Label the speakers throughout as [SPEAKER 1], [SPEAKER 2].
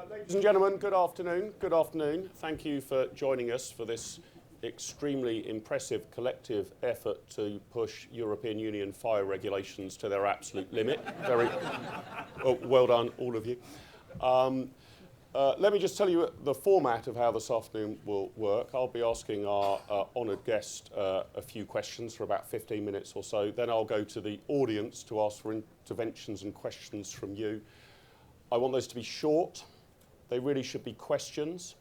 [SPEAKER 1] Ladies and gentlemen, good afternoon. Good afternoon. Thank you for joining us for this extremely impressive collective effort to push European Union fire regulations to their absolute limit. Very well done, all of you. Let me just tell you the format of how this afternoon will work. I'll be asking our honoured guest a few questions for about 15 minutes or so. Then I'll go to the audience to ask for interventions and questions from you. I want those to be short. They really should be questions.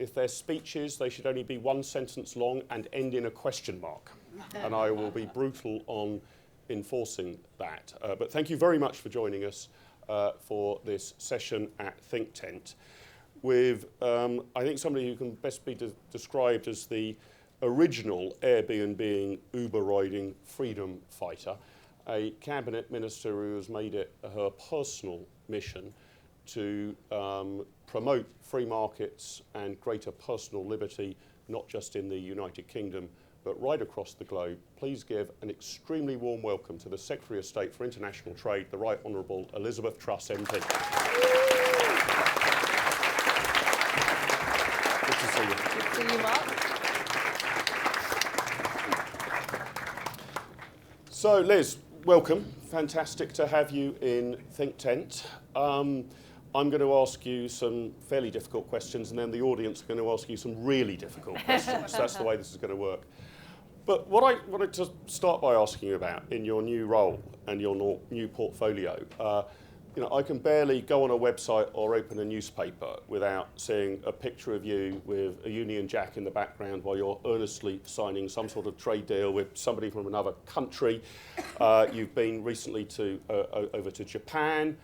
[SPEAKER 1] If they're speeches, they should only be one sentence long and end in a question mark. And I will be brutal on enforcing that. But thank you very much for joining us for this session at Think Tent with, I think, somebody who can best be described as the original Airbnb Uber riding freedom fighter, a cabinet minister who has made it her personal mission to promote free markets and greater personal liberty, not just in the United Kingdom, but right across the globe. Please give an extremely warm welcome to the Secretary of State for International Trade, the Right Honourable Liz Truss MP. Good to see you.
[SPEAKER 2] Good to see you, Mark.
[SPEAKER 1] So, Liz, welcome. Fantastic to have you in Think Tent. I'm going to ask you some fairly difficult questions, and then the audience are going to ask you some really difficult questions. That's the way this is going to work. But what I wanted to start by asking you about in your new role and your new portfolio, I can barely go on a website or open a newspaper without seeing a picture of you with a Union Jack in the background while you're earnestly signing some sort of trade deal with somebody from another country. You've been recently over to Japan.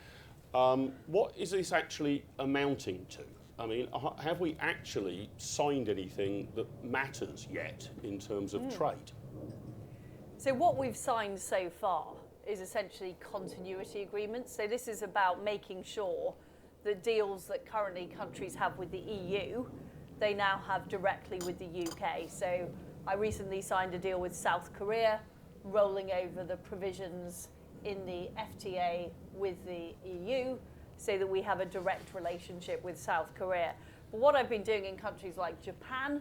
[SPEAKER 1] What is this actually amounting to? I mean, have we actually signed anything that matters yet in terms of trade?
[SPEAKER 2] So what we've signed so far is essentially continuity agreements. So this is about making sure that deals that currently countries have with the EU, they now have directly with the UK. So I recently signed a deal with South Korea, rolling over the provisions in the FTA with the EU so that we have a direct relationship with South Korea. But what I've been doing in countries like Japan,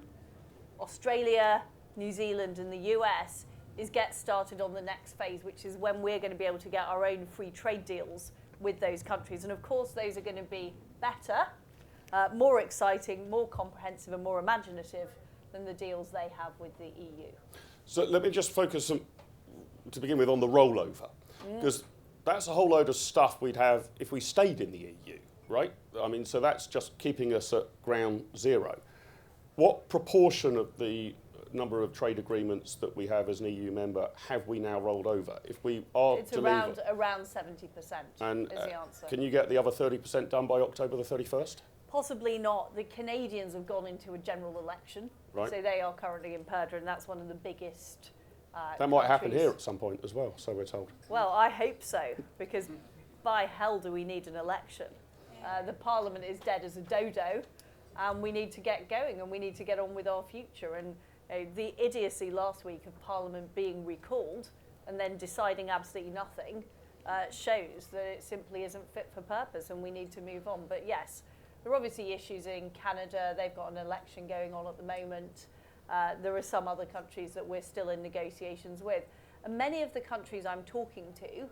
[SPEAKER 2] Australia, New Zealand and the US is get started on the next phase, which is when we're going to be able to get our own free trade deals with those countries. And of course, those are going to be better, more exciting, more comprehensive and more imaginative than the deals they have with the EU.
[SPEAKER 1] So let me just focus to begin with on the rollover. Because that's a whole load of stuff we'd have if we stayed in the EU, right? I mean, so that's just keeping us at ground zero. What proportion of the number of trade agreements that we have as an EU member have we now rolled over? If we are
[SPEAKER 2] it's
[SPEAKER 1] to
[SPEAKER 2] around
[SPEAKER 1] leave,
[SPEAKER 2] around 70%
[SPEAKER 1] and,
[SPEAKER 2] is the answer.
[SPEAKER 1] Can you get the other 30% done by October the 31st?
[SPEAKER 2] Possibly not. The Canadians have gone into a general election,
[SPEAKER 1] right.
[SPEAKER 2] So they are currently in purdah, and that's one of the biggest
[SPEAKER 1] that might happen here at some point as well, so we're told.
[SPEAKER 2] Well, I hope so, because by hell do we need an election. The Parliament is dead as a dodo, and we need to get going, and we need to get on with our future. And the idiocy last week of Parliament being recalled and then deciding absolutely nothing shows that it simply isn't fit for purpose, and we need to move on. But yes, there are obviously issues in Canada. They've got an election going on at the moment. There are some other countries that we're still in negotiations with. And many of the countries I'm talking to,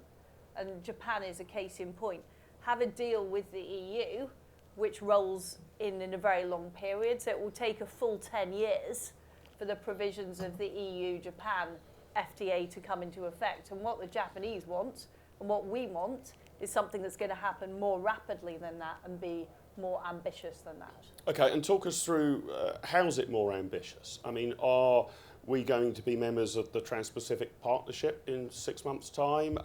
[SPEAKER 2] and Japan is a case in point, have a deal with the EU, which rolls in a very long period. So it will take a full 10 years for the provisions of the EU-Japan FTA to come into effect. And what the Japanese want, and what we want, is something that's going to happen more rapidly than that and be more ambitious than that. Okay,
[SPEAKER 1] and talk us through how's it more ambitious? I mean, are we going to be members of the Trans-Pacific Partnership in 6 months' time?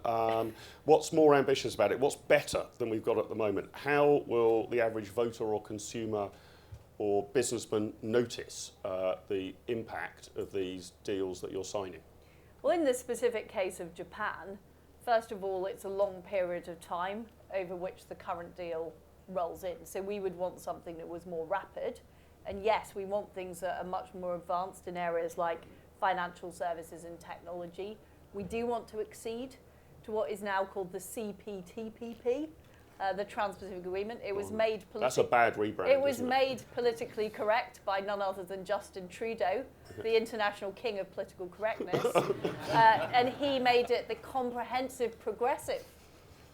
[SPEAKER 1] What's more ambitious about it? What's better than we've got at the moment? How will the average voter or consumer or businessman notice the impact of these deals that you're signing?
[SPEAKER 2] Well, in the specific case of Japan, first of all, it's a long period of time over which the current deal rolls in. So we would want something that was more rapid. And yes, we want things that are much more advanced in areas like financial services and technology. We do want to accede to what is now called the CPTPP, the Trans-Pacific Agreement. It was made
[SPEAKER 1] That's a bad rebrand.
[SPEAKER 2] It was
[SPEAKER 1] isn't
[SPEAKER 2] made politically correct by none other than Justin Trudeau, the international king of political correctness, and he made it the comprehensive, progressive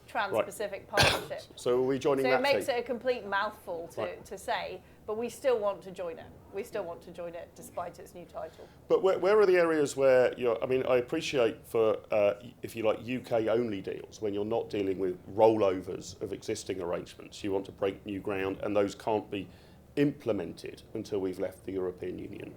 [SPEAKER 2] Trans-Pacific Partnership.
[SPEAKER 1] So are we joining that?
[SPEAKER 2] So it makes it a complete mouthful to say, but we still want to join it. We still want to join it despite its new title.
[SPEAKER 1] But where are the areas where I appreciate for, if you like, UK-only deals, when you're not dealing with rollovers of existing arrangements, you want to break new ground, and those can't be implemented until we've left the European Union.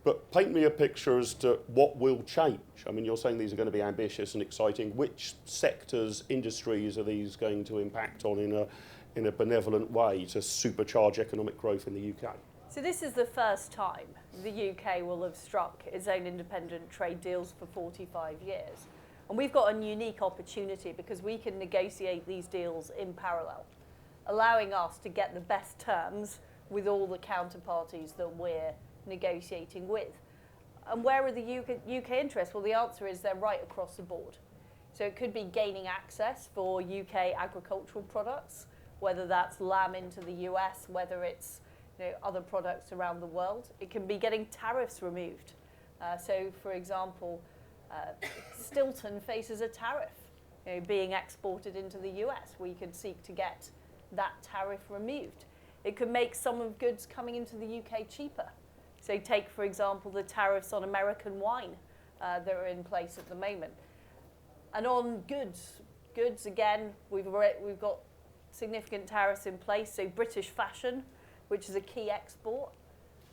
[SPEAKER 1] But paint me a picture as to what will change. I mean, you're saying these are going to be ambitious and exciting. Which sectors, industries are these going to impact on in a benevolent way to supercharge economic growth in the UK?
[SPEAKER 2] So this is the first time the UK will have struck its own independent trade deals for 45 years. And we've got a unique opportunity because we can negotiate these deals in parallel, allowing us to get the best terms with all the counterparties that we're negotiating with. And where are the UK interests? Well, the answer is they're right across the board. So it could be gaining access for UK agricultural products, whether that's lamb into the US, whether it's other products around the world. It can be getting tariffs removed. So, for example, Stilton faces a tariff being exported into the US. We could seek to get that tariff removed. It could make some of goods coming into the UK cheaper. So take, for example, the tariffs on American wine that are in place at the moment. And on goods again, we've got significant tariffs in place. So British fashion, which is a key export,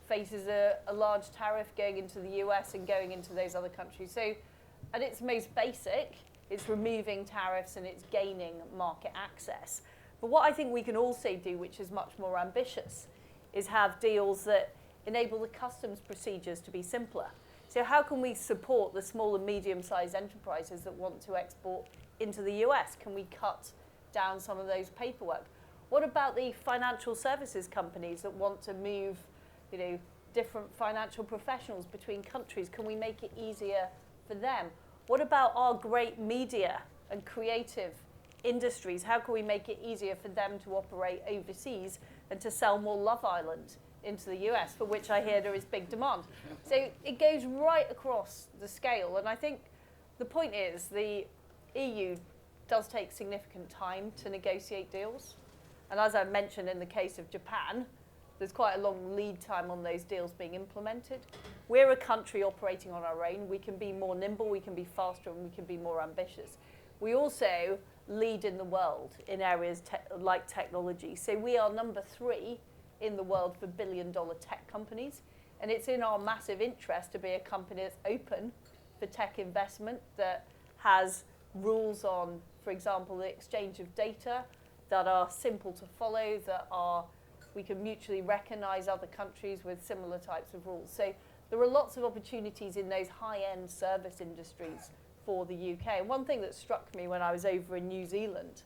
[SPEAKER 2] faces a large tariff going into the US and going into those other countries. So at its most basic, it's removing tariffs and it's gaining market access. But what I think we can also do, which is much more ambitious, is have deals that enable the customs procedures to be simpler. So how can we support the small and medium-sized enterprises that want to export into the US? Can we cut down some of those paperwork? What about the financial services companies that want to move, different financial professionals between countries? Can we make it easier for them? What about our great media and creative industries? How can we make it easier for them to operate overseas and to sell more Love Island into the US, for which I hear there is big demand? So it goes right across the scale. And I think the point is the EU does take significant time to negotiate deals. And as I mentioned in the case of Japan, there's quite a long lead time on those deals being implemented. We're a country operating on our own. We can be more nimble, we can be faster, and we can be more ambitious. We also lead in the world in areas like technology. So we are number 3 in the world for billion-dollar tech companies. And it's in our massive interest to be a company that's open for tech investment, that has rules on, for example, the exchange of data that are simple to follow, we can mutually recognize other countries with similar types of rules. So there are lots of opportunities in those high-end service industries for the UK. And one thing that struck me when I was over in New Zealand,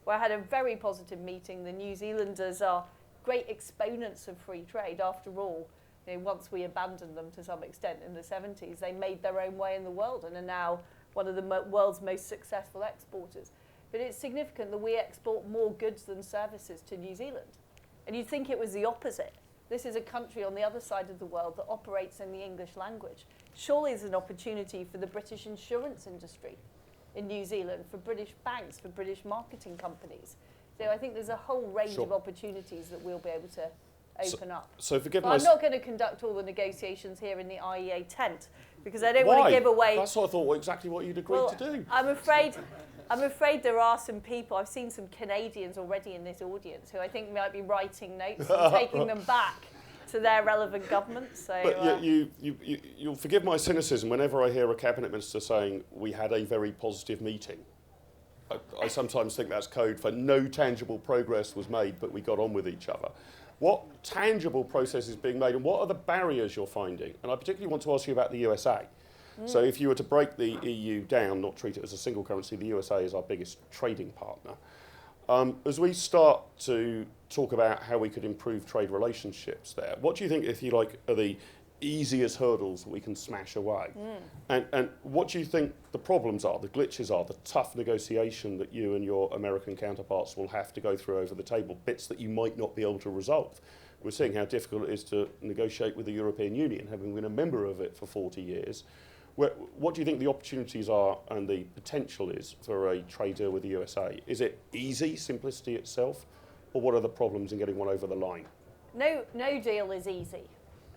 [SPEAKER 2] where I had a very positive meeting, the New Zealanders are great exponents of free trade. After all, once we abandoned them to some extent in the 70s, they made their own way in the world and are now one of the world's most successful exporters. But it's significant that we export more goods than services to New Zealand. And you'd think it was the opposite. This is a country on the other side of the world that operates in the English language. Surely there's an opportunity for the British insurance industry in New Zealand, for British banks, for British marketing companies. So I think there's a whole range of opportunities that we'll be able to open up.
[SPEAKER 1] So forgive me.
[SPEAKER 2] I'm not going to conduct all the negotiations here in the IEA tent because I don't want to give away.
[SPEAKER 1] That's what I thought. Exactly what you'd agreed to do.
[SPEAKER 2] I'm afraid there are some people. I've seen some Canadians already in this audience who I think might be writing notes and taking them back to their relevant governments. So,
[SPEAKER 1] but you'll forgive my cynicism whenever I hear a cabinet minister saying we had a very positive meeting. I sometimes think that's code for no tangible progress was made, but we got on with each other. What tangible process is being made, and what are the barriers you're finding? And I particularly want to ask you about the USA. So if you were to break the EU down, not treat it as a single currency, the USA is our biggest trading partner. As we start to talk about how we could improve trade relationships there, what do you think, if you like, are the easy as hurdles that we can smash away. And what do you think the problems are, the glitches are, the tough negotiation that you and your American counterparts will have to go through over the table, bits that you might not be able to resolve? We're seeing how difficult it is to negotiate with the European Union, having been a member of it for 40 years. What do you think the opportunities are and the potential is for a trade deal with the USA? Is it easy, simplicity itself, or what are the problems in getting one over the line?
[SPEAKER 2] No deal is easy,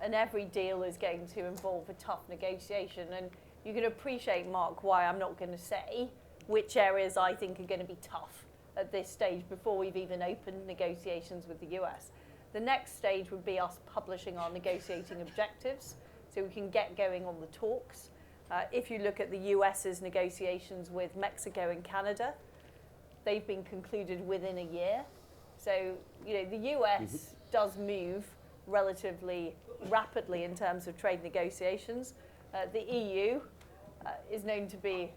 [SPEAKER 2] and every deal is going to involve a tough negotiation. And you can appreciate, Mark, why I'm not going to say which areas I think are going to be tough at this stage before we've even opened negotiations with the US. The next stage would be us publishing our negotiating objectives so we can get going on the talks. If you look at the US's negotiations with Mexico and Canada, they've been concluded within a year. So, the US does move relatively rapidly in terms of trade negotiations. The EU is known to be,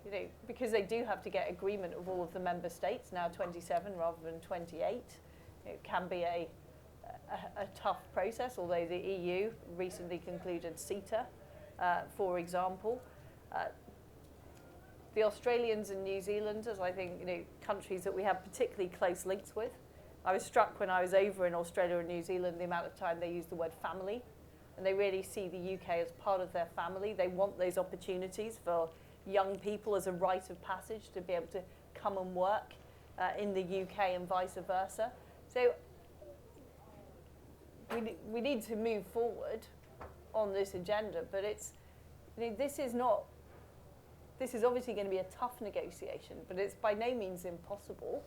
[SPEAKER 2] because they do have to get agreement of all of the member states, now 27 rather than 28, it can be a tough process, although the EU recently concluded CETA, for example. The Australians and New Zealanders, I think, countries that we have particularly close links with. I was struck when I was over in Australia and New Zealand the amount of time they use the word family, and they really see the UK as part of their family. They want those opportunities for young people as a rite of passage to be able to come and work in the UK and vice versa. So we need to move forward on this agenda, but this is obviously going to be a tough negotiation, but it's by no means impossible.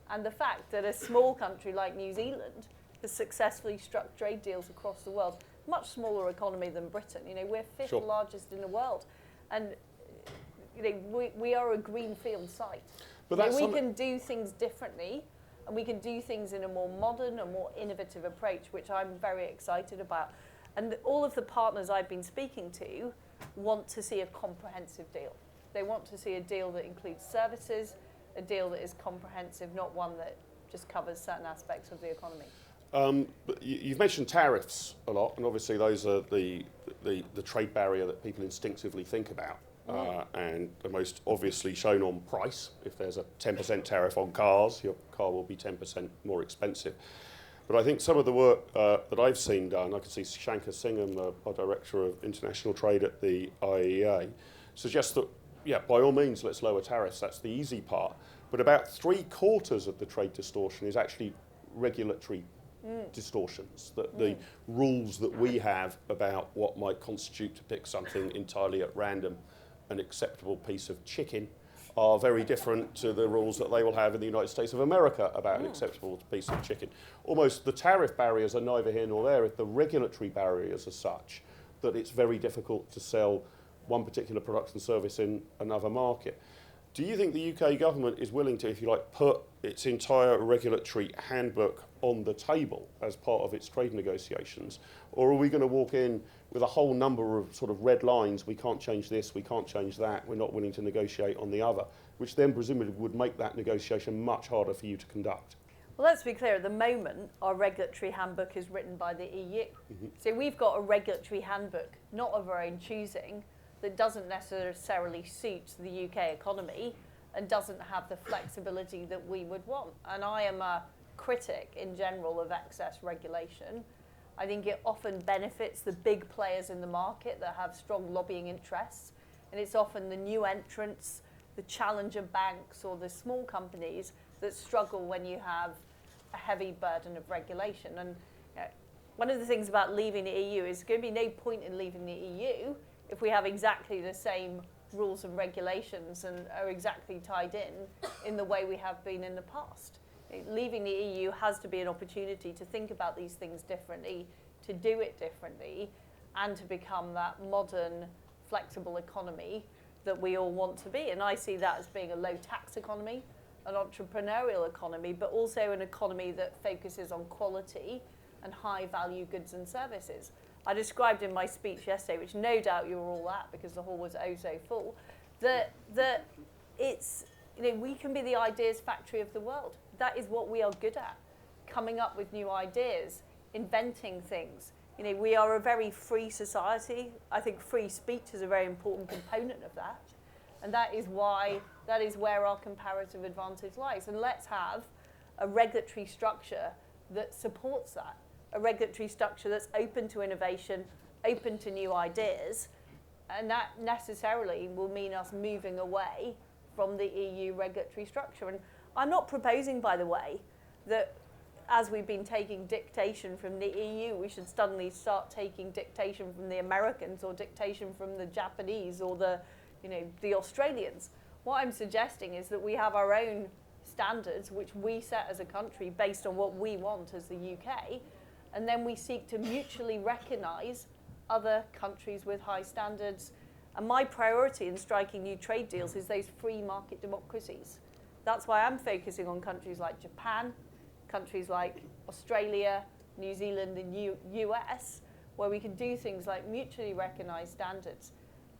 [SPEAKER 2] And the fact that a small country like New Zealand has successfully struck trade deals across the world, much smaller economy than Britain. We're fifth largest in the world, and we are a greenfield site. But we can do things differently, and we can do things in a more modern and more innovative approach, which I'm very excited about. And all of the partners I've been speaking to want to see a comprehensive deal. They want to see a deal that includes services, a deal that is comprehensive, not one that just covers certain aspects of the economy.
[SPEAKER 1] But you've mentioned tariffs a lot, and obviously those are the trade barrier that people instinctively think about, and are most obviously shown on price. If there's a 10% tariff on cars, your car will be 10% more expensive. But I think some of the work that I've seen done, I can see Shankar Singham, our Director of International Trade at the IEA, suggests that, by all means, let's lower tariffs. That's the easy part. But about 3/4 of the trade distortion is actually regulatory distortions, that the rules that we have about what might constitute, to pick something entirely at random, an acceptable piece of chicken, are very different to the rules that they will have in the United States of America about an acceptable piece of chicken. Almost the tariff barriers are neither here nor there if the regulatory barriers are such that it's very difficult to sell one particular product and service in another market. Do you think the UK government is willing to, if you like, put its entire regulatory handbook on the table as part of its trade negotiations? Or are we going to walk in with a whole number of sort of red lines, we can't change this, we can't change that, we're not willing to negotiate on the other, which then presumably would make that negotiation much harder for you to conduct?
[SPEAKER 2] Well, let's be clear, at the moment, our regulatory handbook is written by the EU. So we've got a regulatory handbook, not of our own choosing, that doesn't necessarily suit the UK economy and doesn't have the flexibility that we would want. And I am a critic in general of excess regulation. I think it often benefits the big players in the market that have strong lobbying interests, and it's often the new entrants, the challenger banks or the small companies that struggle when you have a heavy burden of regulation. And one of the things about leaving the EU is there's going to be no point in leaving the EU if we have exactly the same rules and regulations and are exactly tied in the way we have been in the past. Leaving the EU has to be an opportunity to think about these things differently, to do it differently, and to become that modern, flexible economy that we all want to be. And I see that as being a low-tax economy, an entrepreneurial economy, but also an economy that focuses on quality and high-value goods and services. I described in my speech yesterday, which no doubt you were all at because the hall was oh so full, that it's, we can be the ideas factory of the world. That is what we are good at, coming up with new ideas, inventing things, You know, we are a very free society. I think free speech is a very important component of that. And that is where our comparative advantage lies. And let's have a regulatory structure that supports that. A regulatory structure that's open to innovation, open to new ideas, and that necessarily will mean us moving away from the EU regulatory structure. And I'm not proposing, by the way, that as we've been taking dictation from the EU, we should suddenly start taking dictation from the Americans or dictation from the Japanese or the Australians. What I'm suggesting is that we have our own standards, which we set as a country based on what we want as the UK, and then we seek to mutually recognise other countries with high standards. And my priority in striking new trade deals is those free market democracies. That's why I'm focusing on countries like Japan, countries like Australia, New Zealand, and US, where we can do things like mutually recognised standards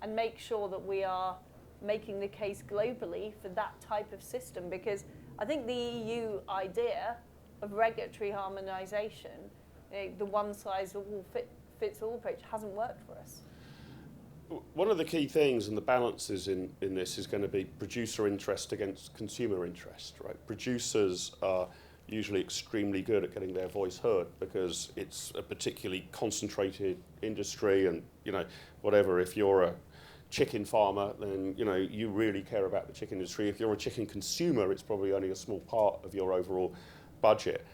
[SPEAKER 2] and make sure that we are making the case globally for that type of system. Because I think the EU idea of regulatory harmonisation, the one-size-fits-all approach, hasn't worked for us.
[SPEAKER 1] One of the key things and the balances in this is going to be producer interest against consumer interest, right? Producers are usually extremely good at getting their voice heard because it's a particularly concentrated industry, and whatever, if you're a chicken farmer, then you really care about the chicken industry. If you're a chicken consumer, it's probably only a small part of your overall budget.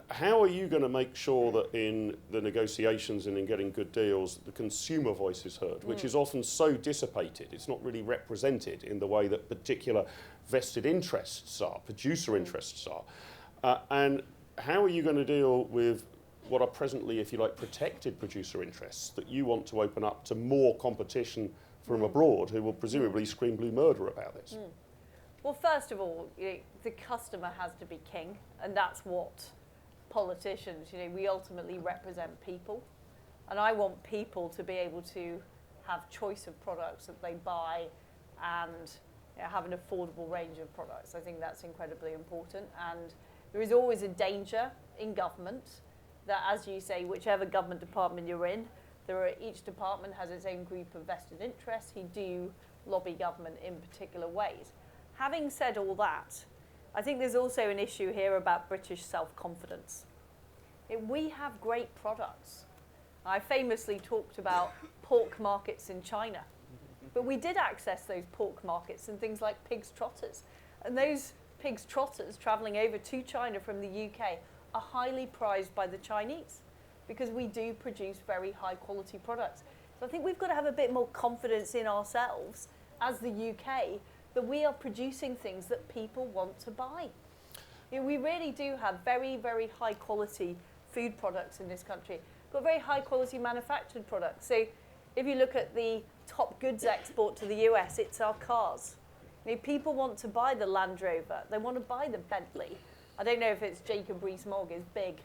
[SPEAKER 1] How are you going to make sure that in the negotiations and in getting good deals, the consumer voice is heard, which is often so dissipated? It's not really represented in the way that particular vested interests are, producer interests are. And how are you going to deal with what are presently, if you like, protected producer interests that you want to open up to more competition from abroad, who will presumably scream blue murder about this?
[SPEAKER 2] Well, first of all, the customer has to be king, and that's what politicians, we ultimately represent people, and I want people to be able to have choice of products that they buy and have an affordable range of products. I think that's incredibly important, and there is always a danger in government that, as you say, whichever government department you're in, each department has its own group of vested interests who do lobby government in particular ways. Having said all that, I think there's also an issue here about British self-confidence. We have great products. I famously talked about pork markets in China, but we did access those pork markets in things like pig's trotters. And those pig's trotters travelling over to China from the UK are highly prized by the Chinese because we do produce very high quality products. So I think we've got to have a bit more confidence in ourselves as the UK that we are producing things that people want to buy. We really do have very, very high quality food products in this country. We've got very high quality manufactured products. So if you look at the top goods export to the US, it's our cars. People want to buy the Land Rover. They want to buy the Bentley. I don't know if it's Jacob Rees-Mogg is big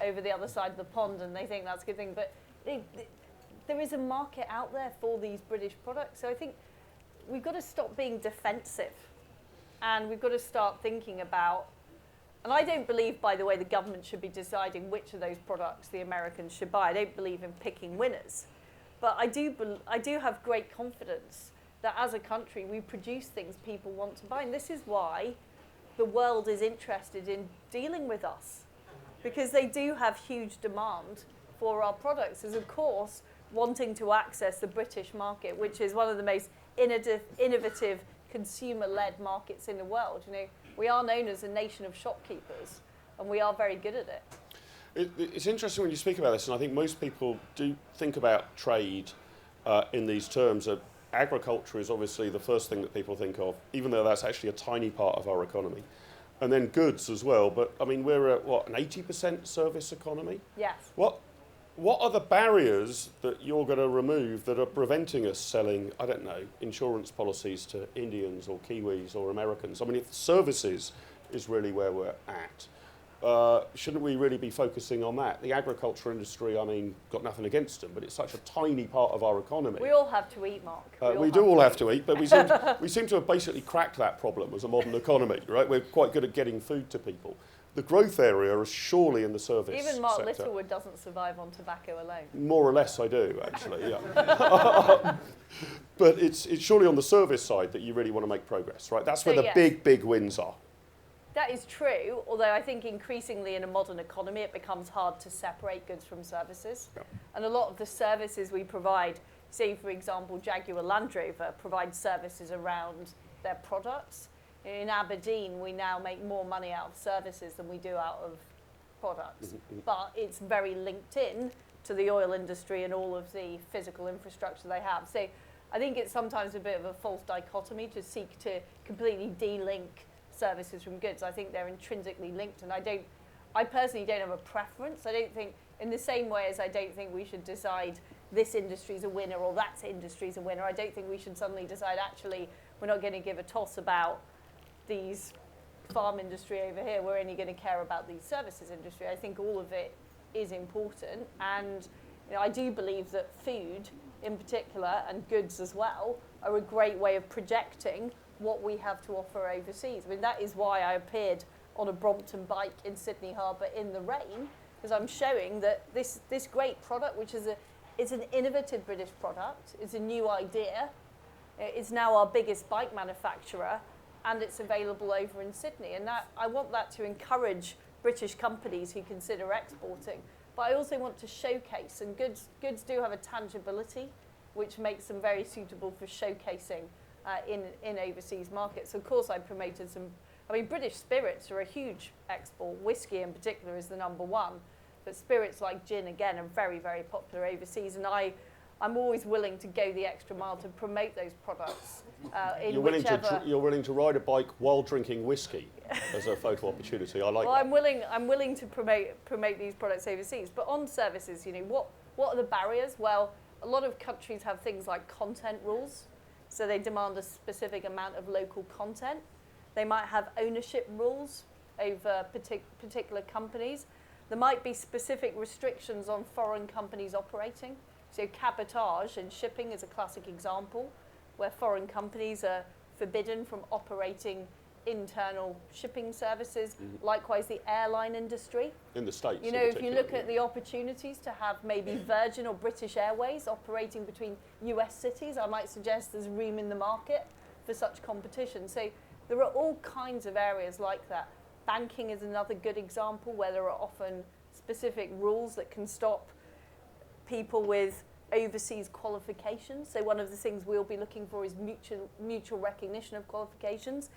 [SPEAKER 2] over the other side of the pond and they think that's a good thing, but there is a market out there for these British products. So I think we've got to stop being defensive, and we've got to start thinking about, and I don't believe, by the way, the government should be deciding which of those products the Americans should buy. I don't believe in picking winners. But I do have great confidence that as a country we produce things people want to buy. And this is why the world is interested in dealing with us, because they do have huge demand for our products. As of course, wanting to access the British market, which is one of the most innovative consumer-led markets in the world. We are known as a nation of shopkeepers, and we are very good at it.
[SPEAKER 1] It's interesting when you speak about this, and I think most people do think about trade in these terms. Agriculture is obviously the first thing that people think of, even though that's actually a tiny part of our economy. And then goods as well. But, I mean, we're at, an 80% service economy?
[SPEAKER 2] Yes.
[SPEAKER 1] What are the barriers that you're going to remove that are preventing us selling, I don't know, insurance policies to Indians or Kiwis or Americans? I mean, if services is really where we're at, shouldn't we really be focusing on that? The agriculture industry, I mean, got nothing against them, but it's such a tiny part of our economy.
[SPEAKER 2] We all have to eat, Mark.
[SPEAKER 1] We do all have to eat, but we seem to have basically cracked that problem as a modern economy, right? We're quite good at getting food to people. The growth area is surely in the service
[SPEAKER 2] Even Mark
[SPEAKER 1] sector.
[SPEAKER 2] Littlewood doesn't survive on tobacco alone.
[SPEAKER 1] More or less I do, actually, yeah. But it's surely on the service side that you really want to make progress, right? That's where the big wins are.
[SPEAKER 2] That is true, although I think increasingly in a modern economy it becomes hard to separate goods from services.
[SPEAKER 1] Yeah.
[SPEAKER 2] And a lot of the services we provide, say for example Jaguar Land Rover provides services around their products. In Aberdeen we now make more money out of services than we do out of products. But it's very linked in to the oil industry and all of the physical infrastructure they have. So I think it's sometimes a bit of a false dichotomy to seek to completely de-link services from goods. I think they're intrinsically linked, and I personally don't have a preference. I don't think, in the same way as I don't think we should decide this industry's a winner or that industry's a winner, I don't think we should suddenly decide actually we're not going to give a toss about these farm industry over here, we're only going to care about the services industry. I think all of it is important, and I do believe that food in particular and goods as well are a great way of projecting what we have to offer overseas. I mean, that is why I appeared on a Brompton bike in Sydney Harbour in the rain, because I'm showing that this great product, which is it's an innovative British product, it's a new idea, it's now our biggest bike manufacturer, and it's available over in Sydney. And that I want that to encourage British companies who consider exporting. But I also want to showcase, and goods do have a tangibility, which makes them very suitable for showcasing in overseas markets. Of course, I promoted some. I mean, British spirits are a huge export. Whiskey, in particular, is the #1. But spirits like gin, again, are very, very popular overseas. And I'm always willing to go the extra mile to promote those products. You're
[SPEAKER 1] willing to ride a bike while drinking whiskey as a photo opportunity. I like.
[SPEAKER 2] Well,
[SPEAKER 1] that.
[SPEAKER 2] I'm willing to promote these products overseas. But on services, what are the barriers? Well, a lot of countries have things like content rules. So they demand a specific amount of local content. They might have ownership rules over particular companies. There might be specific restrictions on foreign companies operating. So cabotage and shipping is a classic example, where foreign companies are forbidden from operating internal shipping services. Likewise, the airline industry.
[SPEAKER 1] In the States.
[SPEAKER 2] If you look at the opportunities to have maybe Virgin or British Airways operating between US cities, I might suggest there's room in the market for such competition. So there are all kinds of areas like that. Banking is another good example where there are often specific rules that can stop people with overseas qualifications. So one of the things we'll be looking for is mutual recognition of qualifications.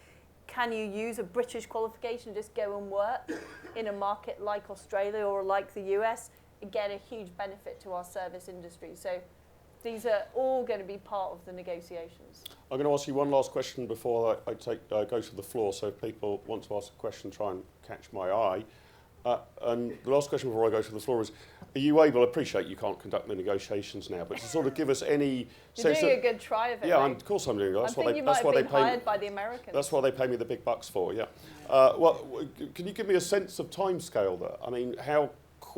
[SPEAKER 2] Can you use a British qualification, just go and work in a market like Australia or like the US? Again, a huge benefit to our service industry. So these are all going to be part of the negotiations.
[SPEAKER 1] I'm going to ask you one last question before I go to the floor. So if people want to ask a question, try and catch my eye. And the last question before I go to the floor is, are you able, I appreciate you can't conduct the negotiations now, but to sort of give us any sense
[SPEAKER 2] You're doing a good try of it.
[SPEAKER 1] Yeah, of course I'm doing it.
[SPEAKER 2] I think you might have been hired by the Americans.
[SPEAKER 1] That's why they pay me the big bucks for, yeah. Can you give me a sense of timescale there? I mean,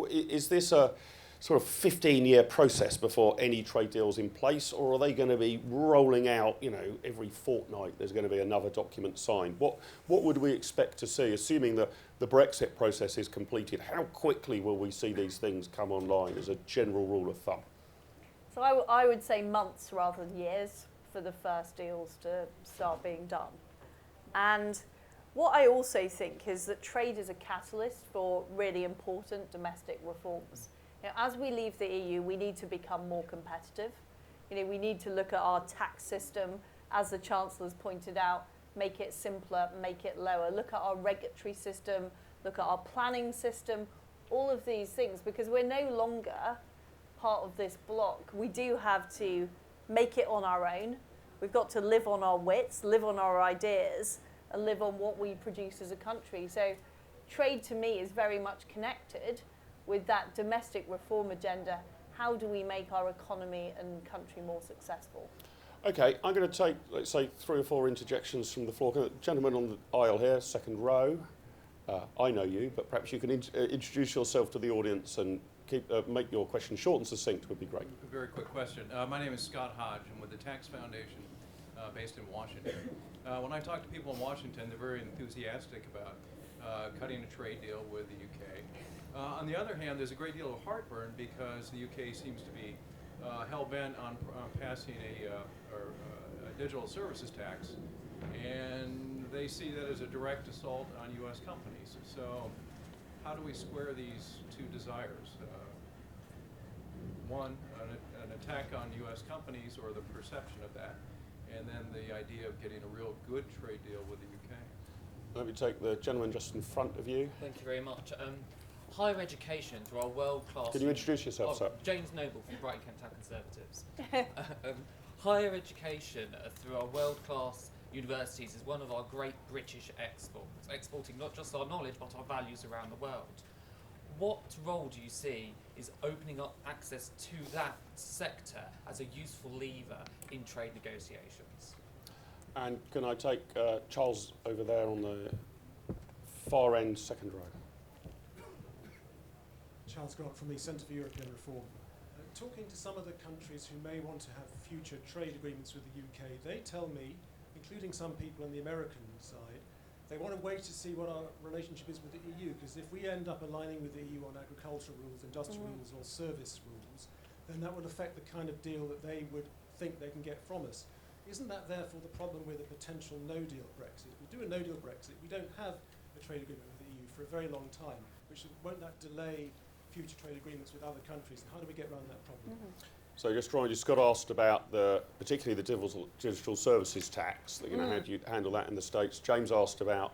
[SPEAKER 1] is this a sort of 15-year process before any trade deal's in place, or are they going to be rolling out, every fortnight there's going to be another document signed? What would we expect to see, assuming that the Brexit process is completed? How quickly will we see these things come online as a general rule of thumb?
[SPEAKER 2] So I would say months rather than years for the first deals to start being done. And what I also think is that trade is a catalyst for really important domestic reforms. As we leave the EU, we need to become more competitive. We need to look at our tax system, as the Chancellor's pointed out, make it simpler, make it lower. Look at our regulatory system, look at our planning system, all of these things, because we're no longer part of this block. We do have to make it on our own. We've got to live on our wits, live on our ideas, and live on what we produce as a country. So trade to me is very much connected with that domestic reform agenda. How do we make our economy and country more successful?
[SPEAKER 1] Okay, I'm going to take, let's say, 3 or 4 interjections from the floor. Gentleman on the aisle here, second row. I know you, but perhaps you can introduce yourself to the audience and make your question short and succinct would be great.
[SPEAKER 3] A very quick question. My name is Scott Hodge. I'm with the Tax Foundation based in Washington. When I talk to people in Washington, they're very enthusiastic about cutting a trade deal with the UK. On the other hand, there's a great deal of heartburn because the UK seems to be hell-bent on passing a digital services tax, and they see that as a direct assault on U.S. companies. So how do we square these two desires? One, an attack on U.S. companies or the perception of that, and then the idea of getting a real good trade deal with the UK.
[SPEAKER 1] Let me take the gentleman just in front of you.
[SPEAKER 4] Thank you very much. Higher education through our world-class...
[SPEAKER 1] Can you introduce yourself, sir?
[SPEAKER 4] James Noble from Brighton Kent Conservatives. Higher education through our world-class universities is one of our great British exports, exporting not just our knowledge but our values around the world. What role do you see is opening up access to that sector as a useful lever in trade negotiations?
[SPEAKER 1] And can I take Charles over there on the far end, second row?
[SPEAKER 5] Charles Grant from the Centre for European Reform. Talking to some of the countries who may want to have future trade agreements with the UK, they tell me, including some people on the American side, they want to wait to see what our relationship is with the EU, because if we end up aligning with the EU on agricultural rules, industrial rules or service rules, then that would affect the kind of deal that they would think they can get from us. Isn't that therefore the problem with a potential no-deal Brexit? If we do a no-deal Brexit, we don't have a trade agreement with the EU for a very long time, won't that delay future trade agreements with other countries? How do we get around that problem?
[SPEAKER 1] So just Roy, Scott asked about particularly the digital services tax. You know, how do you handle that in the States? James asked about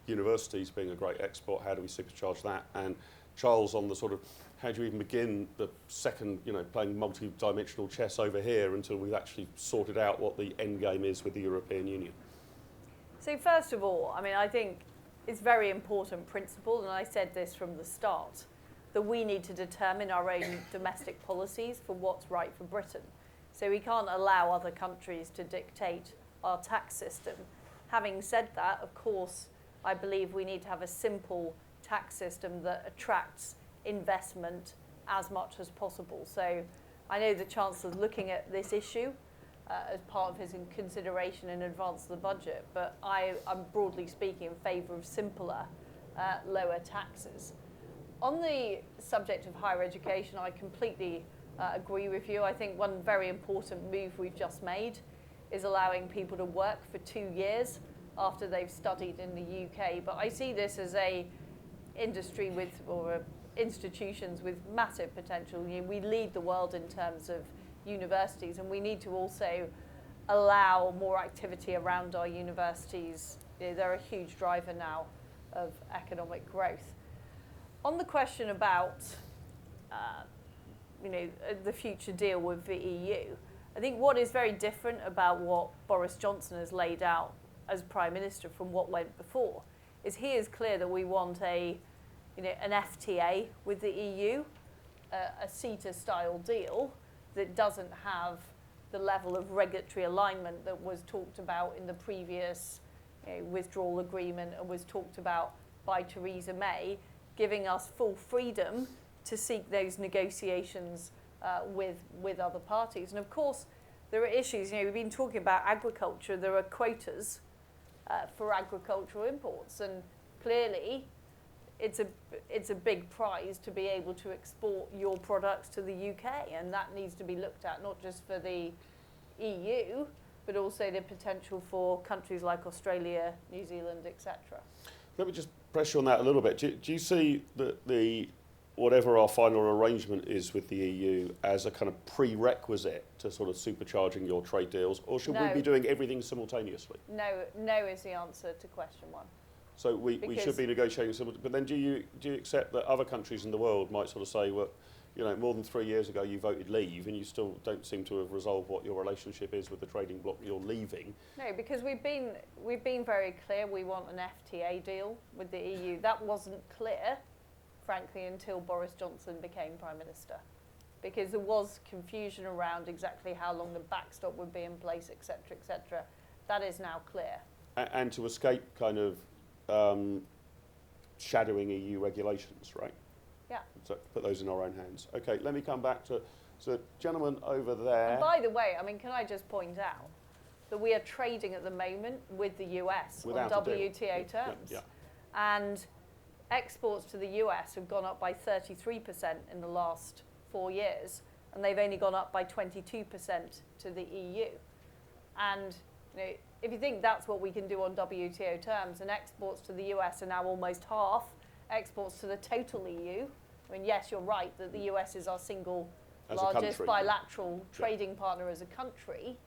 [SPEAKER 1] universities being a great export. How do we supercharge that? And Charles on the sort of how do you even begin the second, playing multi-dimensional chess over here until we've actually sorted out what the end game is with the European Union?
[SPEAKER 2] So first of all, I think it's very important principle, and I said this from the start, that we need to determine our own domestic policies for what's right for Britain. So we can't allow other countries to dictate our tax system. Having said that, of course, I believe we need to have a simple tax system that attracts investment as much as possible. So I know the Chancellor's looking at this issue as part of his consideration in advance of the budget, but I'm broadly speaking in favour of simpler, lower taxes. On the subject of higher education, I completely agree with you. I think one very important move we've just made is allowing people to work for 2 years after they've studied in the UK. But I see this as a industry or institutions with massive potential. We lead the world in terms of universities, and we need to also allow more activity around our universities. They're a huge driver now of economic growth. On the question about the future deal with the EU, I think what is very different about what Boris Johnson has laid out as Prime Minister from what went before is he is clear that we want an FTA with the EU, a CETA-style deal that doesn't have the level of regulatory alignment that was talked about in the previous withdrawal agreement and was talked about by Theresa May, giving us full freedom to seek those negotiations with other parties. And of course, there are issues. We've been talking about agriculture. There are quotas for agricultural imports, and clearly, it's a big prize to be able to export your products to the UK, and that needs to be looked at not just for the EU, but also the potential for countries like Australia, New Zealand, etc.
[SPEAKER 1] Let me just press you on that a little bit. Do you see the whatever our final arrangement is with the EU as a kind of prerequisite to sort of supercharging your trade deals, or should we be doing everything simultaneously?
[SPEAKER 2] No is the answer to question one.
[SPEAKER 1] So we should be negotiating simultaneously. But then do you accept that other countries in the world might sort of say, well, more than 3 years ago you voted leave and you still don't seem to have resolved what your relationship is with the trading bloc you're leaving?
[SPEAKER 2] No, because we've been very clear we want an FTA deal with the EU. That wasn't clear, frankly, until Boris Johnson became Prime Minister, because there was confusion around exactly how long the backstop would be in place, etc., etc. That is now clear.
[SPEAKER 1] And to escape kind of shadowing EU regulations, right?
[SPEAKER 2] Yeah.
[SPEAKER 1] So put those in our own hands. Okay, let me come back to the gentleman over there.
[SPEAKER 2] And by the way, can I just point out that we are trading at the moment with the US
[SPEAKER 1] Without
[SPEAKER 2] on
[SPEAKER 1] a deal.
[SPEAKER 2] WTO terms.
[SPEAKER 1] Yeah.
[SPEAKER 2] And exports to the US have gone up by 33% in the last 4 years, and they've only gone up by 22% to the EU. And if you think that's what we can do on WTO terms, and exports to the US are now almost half exports to the total EU. I mean, yes, you're right that the US is our single largest bilateral trading partner as a country,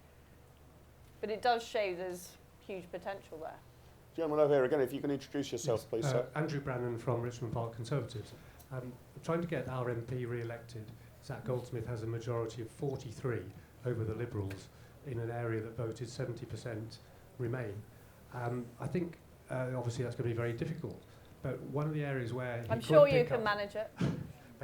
[SPEAKER 2] but it does show there's huge potential there.
[SPEAKER 1] Gentleman over here again, if you can introduce yourself, please, sir.
[SPEAKER 6] Andrew Brannan from Richmond Park Conservatives. I'm trying to get our MP re-elected. Zach Goldsmith has a majority of 43 over the Liberals in an area that voted 70% Remain. I think obviously that's going to be very difficult, but one of the areas where
[SPEAKER 2] I'm sure you can manage it.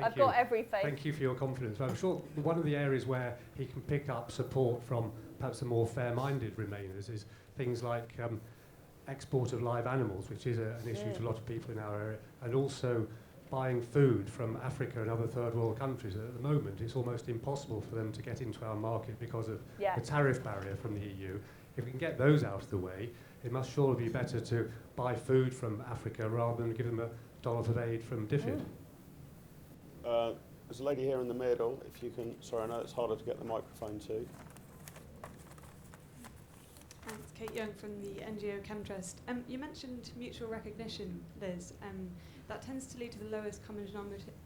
[SPEAKER 2] I've got every faith.
[SPEAKER 6] Thank you for your confidence. But I'm sure one of the areas where he can pick up support from perhaps the more fair-minded Remainers is things like export of live animals, which is an issue to a lot of people in our area, and also buying food from Africa and other third world countries. At the moment, it's almost impossible for them to get into our market because of the tariff barrier from the EU. If we can get those out of the way, it must surely be better to buy food from Africa rather than give them $1 of aid from DFID.
[SPEAKER 1] There's a lady here in the middle, if you can, sorry, I know it's harder to get the microphone to.
[SPEAKER 7] Thanks, Kate Young from the NGO Chemtrust. You mentioned mutual recognition, Liz. That tends to lead to the lowest common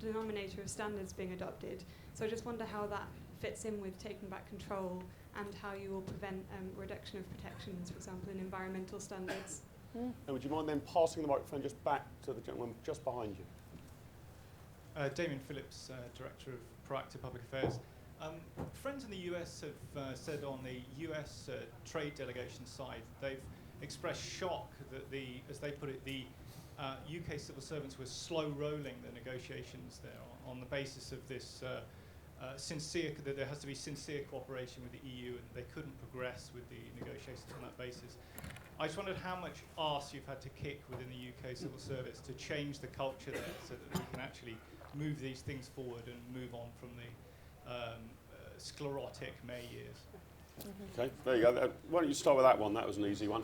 [SPEAKER 7] denominator of standards being adopted. So I just wonder how that fits in with taking back control and how you will prevent reduction of protections, for example, in environmental standards.
[SPEAKER 1] And would you mind then passing the microphone just back to the gentleman just behind you?
[SPEAKER 8] Damien Phillips, Director of Proactive Public Affairs. Friends in the US have said on the US trade delegation side, they've expressed shock that as they put it, the UK civil servants were slow rolling the negotiations there on the basis of this that there has to be sincere cooperation with the EU, and they couldn't progress with the negotiations on that basis. I just wondered how much arse you've had to kick within the UK civil service to change the culture there so that we can actually move these things forward and move on from the sclerotic May years.
[SPEAKER 1] Okay, there you go. Why don't you start with that one? That was an easy one.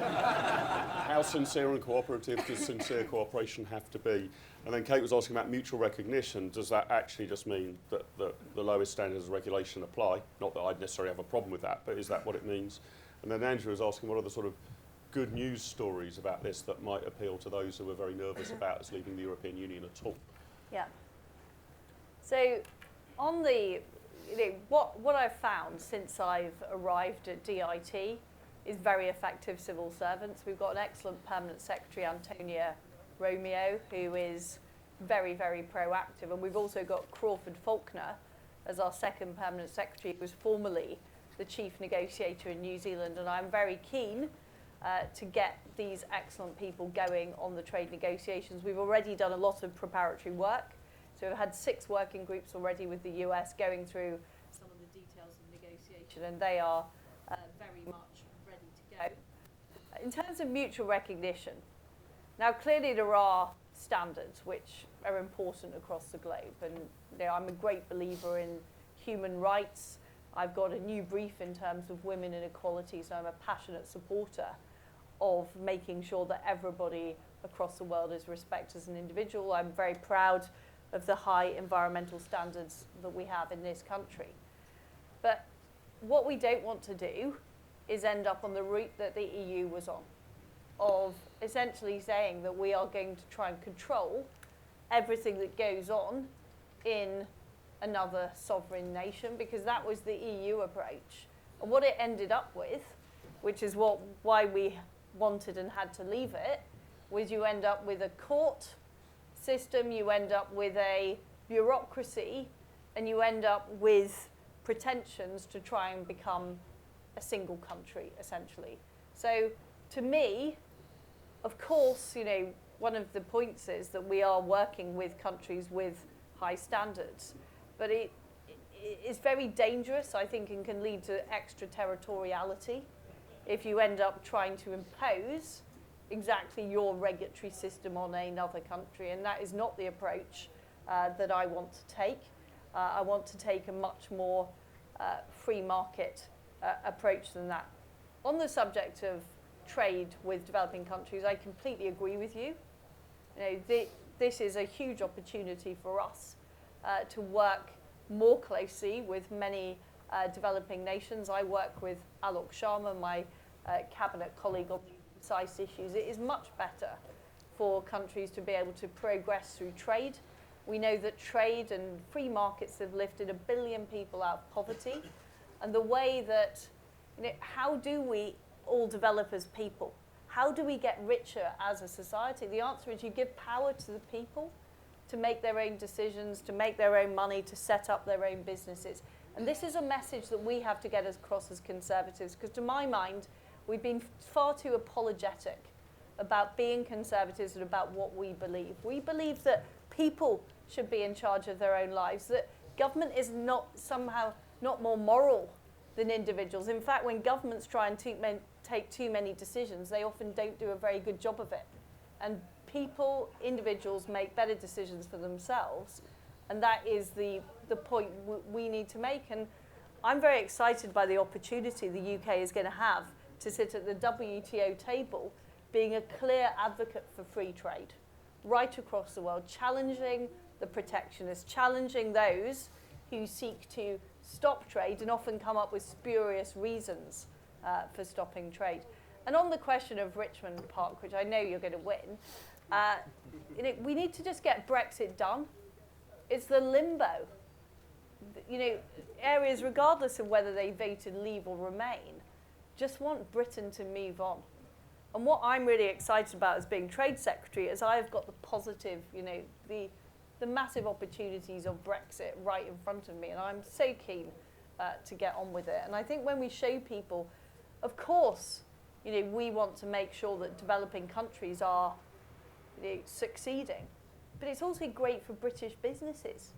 [SPEAKER 1] How sincere and cooperative does sincere cooperation have to be? And then Kate was asking about mutual recognition. Does that actually just mean that the lowest standards of regulation apply? Not that I'd necessarily have a problem with that, but is that what it means? And then Andrew was asking what are the sort of good news stories about this that might appeal to those who are very nervous about us leaving the European Union at all?
[SPEAKER 2] Yeah. So on the what I've found since I've arrived at DIT is very effective civil servants. We've got an excellent Permanent Secretary, Antonia Romeo, who is very, very proactive. And we've also got Crawford Faulkner as our second Permanent Secretary, who was formerly the Chief Negotiator in New Zealand. And I'm very keen to get these excellent people going on the trade negotiations. We've already done a lot of preparatory work. So we've had 6 working groups already with the US going through some of the details of negotiation, and they are very much ready to go. In terms of mutual recognition, now clearly there are standards which are important across the globe, and I'm a great believer in human rights. I've got a new brief in terms of women and equality, so I'm a passionate supporter of making sure that everybody across the world is respected as an individual. I'm very proud of the high environmental standards that we have in this country. But what we don't want to do is end up on the route that the EU was on, of essentially saying that we are going to try and control everything that goes on in another sovereign nation, because that was the EU approach. And what it ended up with, which is why we wanted and had to leave it, was you end up with a court system, you end up with a bureaucracy, and you end up with pretensions to try and become a single country, essentially. So to me, of course, one of the points is that we are working with countries with high standards, but it is very dangerous, I think, and can lead to extraterritoriality if you end up trying to impose exactly your regulatory system on another country, and that is not the approach that I want to take. I want to take a much more free market approach than that. On the subject of trade with developing countries, I completely agree with you. This is a huge opportunity for us to work more closely with many developing nations. I work with Alok Sharma, my cabinet colleague, on precise issues. It is much better for countries to be able to progress through trade. We know that trade and free markets have lifted 1 billion people out of poverty. And the way that, how do we all develop as people? How do we get richer as a society? The answer is you give power to the people to make their own decisions, to make their own money, to set up their own businesses. And this is a message that we have to get across as Conservatives, because to my mind, we've been far too apologetic about being Conservatives and about what we believe. We believe that people should be in charge of their own lives, that government is somehow not more moral than individuals. In fact, when governments try and take too many decisions, they often don't do a very good job of it. And individuals make better decisions for themselves. And that is the point we need to make. And I'm very excited by the opportunity the UK is going to have to sit at the WTO table, being a clear advocate for free trade right across the world, challenging the protectionists, challenging those who seek to stop trade and often come up with spurious reasons for stopping trade. And on the question of Richmond Park, which I know you're going to win, we need to just get Brexit done. It's the limbo. Areas, regardless of whether they voted leave or remain, just want Britain to move on. And what I'm really excited about as being Trade Secretary is I've got the positive, the massive opportunities of Brexit right in front of me, and I'm so keen to get on with it. And I think when we show people, of course, we want to make sure that developing countries are succeeding, but it's also great for British businesses.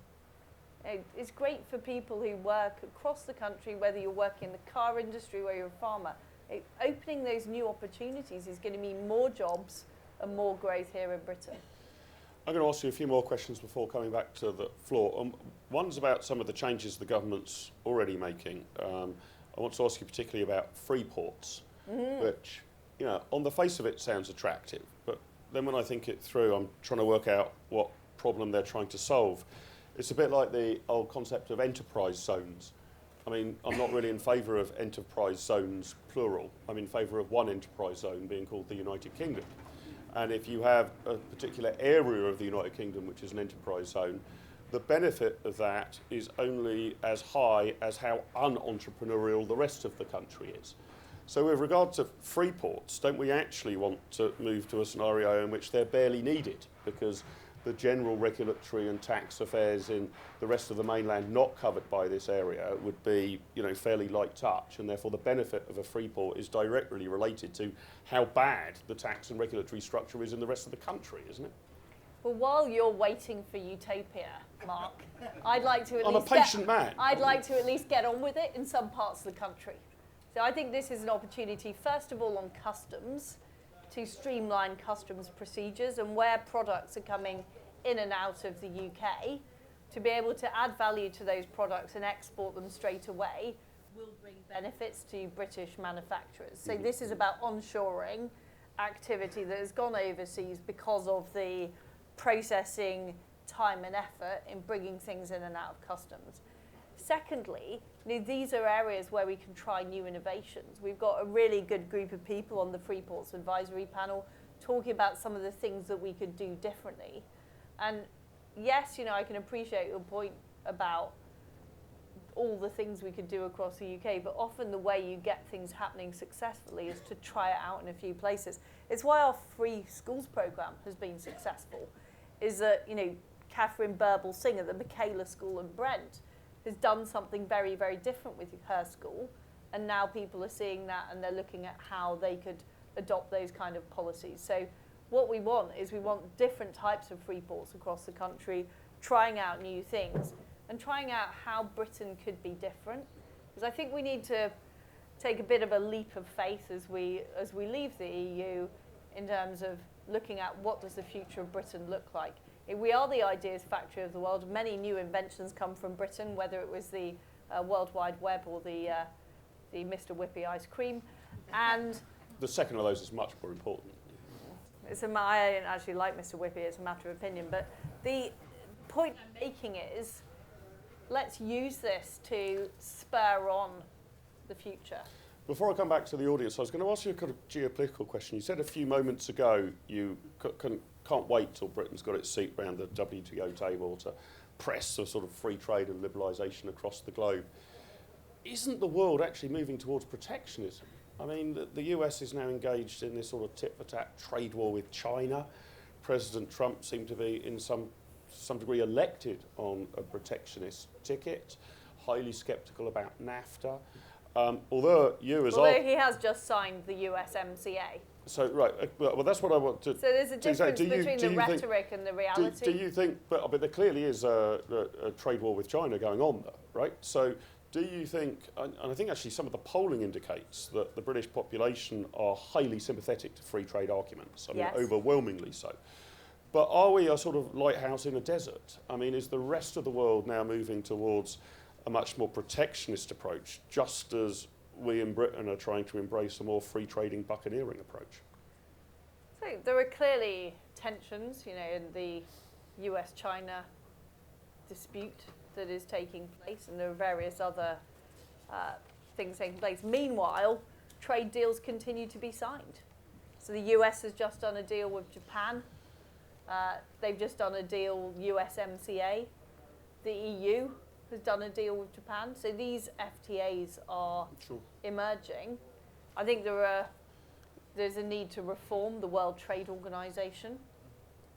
[SPEAKER 2] It's great for people who work across the country, whether you're working in the car industry or you're a farmer. Opening those new opportunities is going to mean more jobs and more growth here in Britain.
[SPEAKER 1] I'm going to ask you a few more questions before coming back to the floor. One's about some of the changes the government's already making. I want to ask you particularly about Freeports, which, on the face of it sounds attractive, but then when I think it through, I'm trying to work out what problem they're trying to solve. It's a bit like the old concept of enterprise zones. I mean, I'm not really in favour of enterprise zones, plural. I'm in favour of one enterprise zone being called the United Kingdom. And if you have a particular area of the United Kingdom which is an enterprise zone, the benefit of that is only as high as how un-entrepreneurial the rest of the country is. So with regard to free ports, don't we actually want to move to a scenario in which they're barely needed, because the general regulatory and tax affairs in the rest of the mainland not covered by this area would be, fairly light touch, and therefore the benefit of a free port is directly related to how bad the tax and regulatory structure is in the rest of the country, isn't it?
[SPEAKER 2] Well, while you're waiting for utopia, Mark, I'd like to
[SPEAKER 1] I'm a patient man.
[SPEAKER 2] I'd like to at least get on with it in some parts of the country. So I think this is an opportunity, first of all, on customs, to streamline customs procedures and where products are coming in and out of the UK, to be able to add value to those products and export them straight away will bring benefits to British manufacturers. So this is about onshoring activity that has gone overseas because of the processing time and effort in bringing things in and out of customs. Secondly, these are areas where we can try new innovations. We've got a really good group of people on the Freeports Advisory Panel talking about some of the things that we could do differently. And yes, I can appreciate your point about all the things we could do across the UK, but often the way you get things happening successfully is to try it out in a few places. It's why our free schools programme has been successful, is that, Catherine Burble-Singer, the Michaela School in Brent, has done something very, very different with her school, and now people are seeing that and they're looking at how they could adopt those kind of policies. So what we want is different types of free ports across the country, trying out new things and trying out how Britain could be different. Because I think we need to take a bit of a leap of faith as we leave the EU in terms of looking at what does the future of Britain look like. We are the ideas factory of the world. Many new inventions come from Britain, whether it was the World Wide Web or the Mr. Whippy ice cream. And
[SPEAKER 1] the second of those is much more important.
[SPEAKER 2] I don't actually like Mr. Whippy, it's a matter of opinion, but the point I'm making is, let's use this to spur on the future.
[SPEAKER 1] Before I come back to the audience, I was going to ask you a kind of geopolitical question. You said a few moments ago you can't wait till Britain's got its seat around the WTO table to press a sort of free trade and liberalisation across the globe. Isn't the world actually moving towards protectionism? I mean, the US is now engaged in this sort of tit-for-tat trade war with China. President Trump seemed to be, in some degree, elected on a protectionist ticket, highly sceptical about NAFTA. Although
[SPEAKER 2] he has just signed the USMCA.
[SPEAKER 1] So, right, well, that's what I want to...
[SPEAKER 2] So there's a difference between the rhetoric and the reality.
[SPEAKER 1] Do you think, but there clearly is a trade war with China going on there, right? So do you think, and I think actually some of the polling indicates that the British population are highly sympathetic to free trade arguments, I mean,
[SPEAKER 2] yes.
[SPEAKER 1] overwhelmingly so. But are we a sort of lighthouse in a desert? I mean, is the rest of the world now moving towards a much more protectionist approach, just as we in Britain are trying to embrace a more free trading buccaneering approach?
[SPEAKER 2] So there are clearly tensions, in the US-China dispute that is taking place, and there are various other things taking place. Meanwhile, trade deals continue to be signed. So the US has just done a deal with Japan. They've just done a deal, USMCA. The EU has done a deal with Japan. So these FTAs are emerging. I think there's a need to reform the World Trade Organization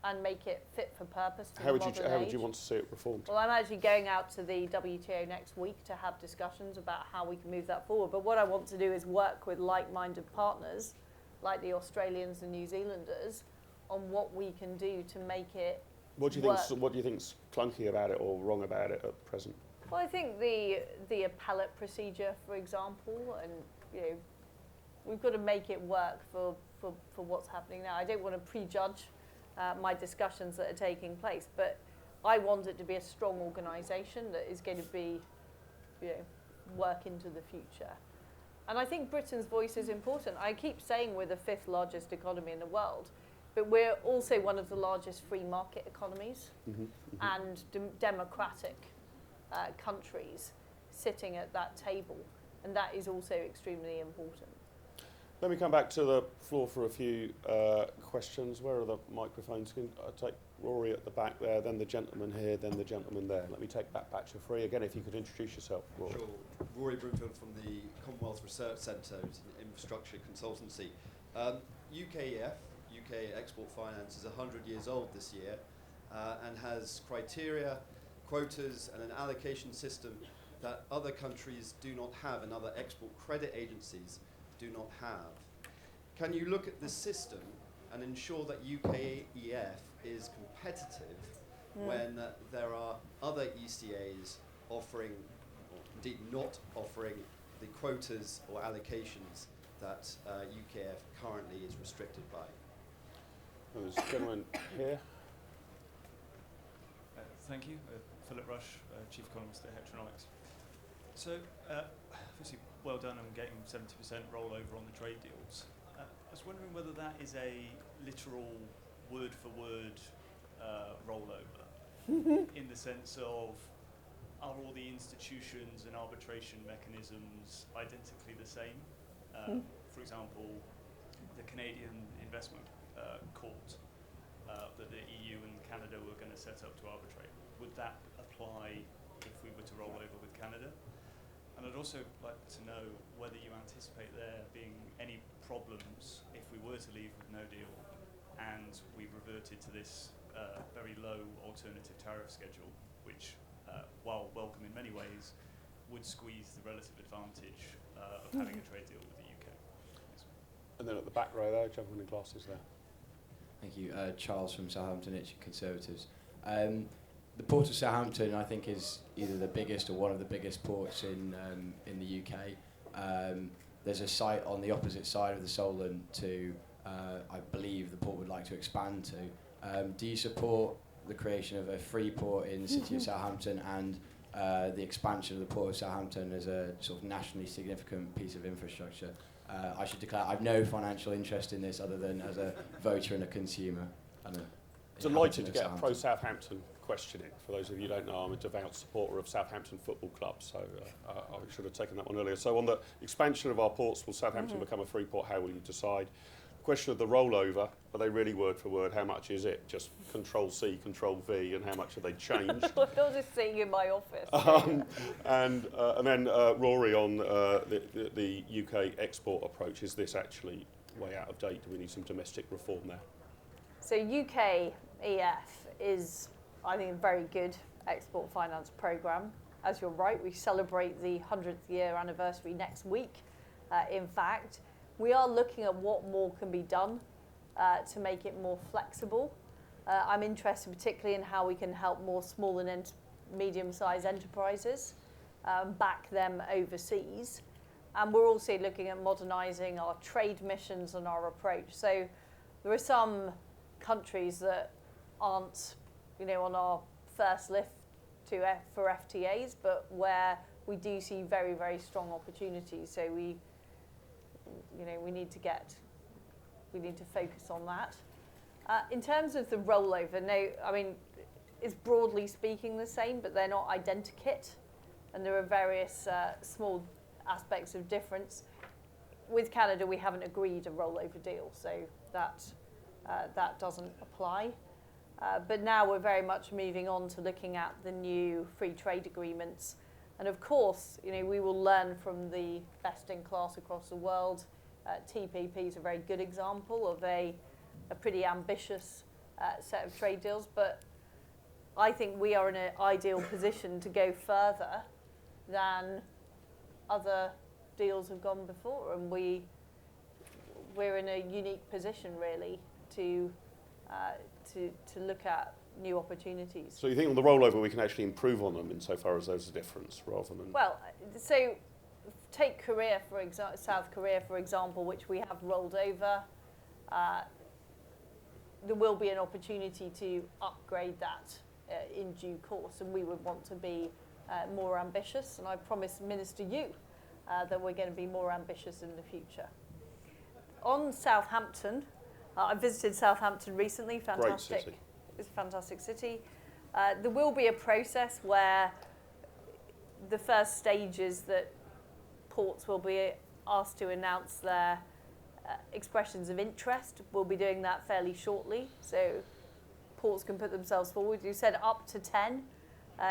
[SPEAKER 2] and make it fit for purpose for
[SPEAKER 1] How would you want to see it reformed?
[SPEAKER 2] Well, I'm actually going out to the WTO next week to have discussions about how we can move that forward. But what I want to do is work with like-minded partners, like the Australians and New Zealanders, on what we can do to make it
[SPEAKER 1] What do you think's clunky about it or wrong about it at present?
[SPEAKER 2] Well, I think the appellate procedure, for example, and we've got to make it work for what's happening now. I don't want to prejudge my discussions that are taking place, but I want it to be a strong organisation that is going to be, work into the future. And I think Britain's voice is important. I keep saying we're the 5th largest economy in the world, but we're also one of the largest free market economies and democratic countries sitting at that table, and that is also extremely important.
[SPEAKER 1] Let me come back to the floor for a few questions. Where are the microphones? I'll take Rory at the back there, then the gentleman here, then the gentleman there. Let me take that back to free. Again, if you could introduce yourself, Rory.
[SPEAKER 9] Sure. Rory Broomfield from the Commonwealth Research Centre, Infrastructure Consultancy. UKEF, UK Export Finance, is 100 years old this year and has criteria, quotas and an allocation system that other countries do not have and other export credit agencies do not have. Can you look at this system and ensure that UKEF is competitive when there are other ECAs offering, or indeed not offering, the quotas or allocations that UKEF currently is restricted by?
[SPEAKER 1] Well, there's a gentleman here.
[SPEAKER 10] Thank you. Philip Rush, Chief Economist at Heteronomics. So, obviously, well done on getting 70% rollover on the trade deals. I was wondering whether that is a literal word-for-word rollover, in the sense of, are all the institutions and arbitration mechanisms identically the same? For example, the Canadian Investment Court that the EU and Canada were going to set up to arbitrate, would that apply if we were to roll over with Canada? And I'd also like to know whether you anticipate there being any problems if we were to leave with no deal and we reverted to this very low alternative tariff schedule, which, while welcome in many ways, would squeeze the relative advantage of having a trade deal with the UK. Thanks.
[SPEAKER 1] And then at the back row there, gentleman in glasses there.
[SPEAKER 11] Thank you. Charles from Southampton Conservatives. The port of Southampton, I think, is either the biggest or one of the biggest ports in the UK. There's a site on the opposite side of the Solent to, I believe, the port would like to expand to. Do you support the creation of a free port in the city of Southampton and the expansion of the port of Southampton as a sort of nationally significant piece of infrastructure I should declare I have no financial interest in this other than as a voter and a consumer. And
[SPEAKER 1] Delighted to get a pro-Southampton question in. For those of you who don't know, I'm a devout supporter of Southampton Football Club, so I should have taken that one earlier. So on the expansion of our ports, will Southampton become a free port? How will you decide? The question of the rollover, are they really word for word? How much is it? Just Control-C, Control-V, and how much have they changed?
[SPEAKER 2] I'm not just sitting in my office.
[SPEAKER 1] And then Rory on the UK export approach. Is this actually way out of date? Do we need some domestic reform there?
[SPEAKER 2] So UK EF is, I think, a very good export finance programme. As you're right, we celebrate the 100th year anniversary next week. In fact, we are looking at what more can be done to make it more flexible. I'm interested particularly in how we can help more small and medium-sized enterprises, back them overseas. And we're also looking at modernising our trade missions and our approach. So there are some countries that aren't, on our first list for FTAs, but where we do see very, very strong opportunities. So we need to focus on that. In terms of the rollover, it's broadly speaking the same, but they're not identikit, and there are various small aspects of difference. With Canada, we haven't agreed a rollover deal, so that doesn't apply. But now we're very much moving on to looking at the new free trade agreements. And of course, we will learn from the best in class across the world. TPP is a very good example of a pretty ambitious set of trade deals. But I think we are in an ideal position to go further than other deals have gone before. And we're in a unique position, really, to look at new opportunities.
[SPEAKER 1] So you think on the rollover we can actually improve on them insofar as there's a difference rather than...
[SPEAKER 2] Well, so take Korea, South Korea, for example, which we have rolled over. There will be an opportunity to upgrade that in due course, and we would want to be more ambitious. And I promised Minister Yu that we're going to be more ambitious in the future. On Southampton, I visited Southampton recently. Fantastic.
[SPEAKER 1] Great city.
[SPEAKER 2] It's a fantastic city. There will be a process where the first stage is that ports will be asked to announce their expressions of interest. We'll be doing that fairly shortly, so ports can put themselves forward. You said up to 10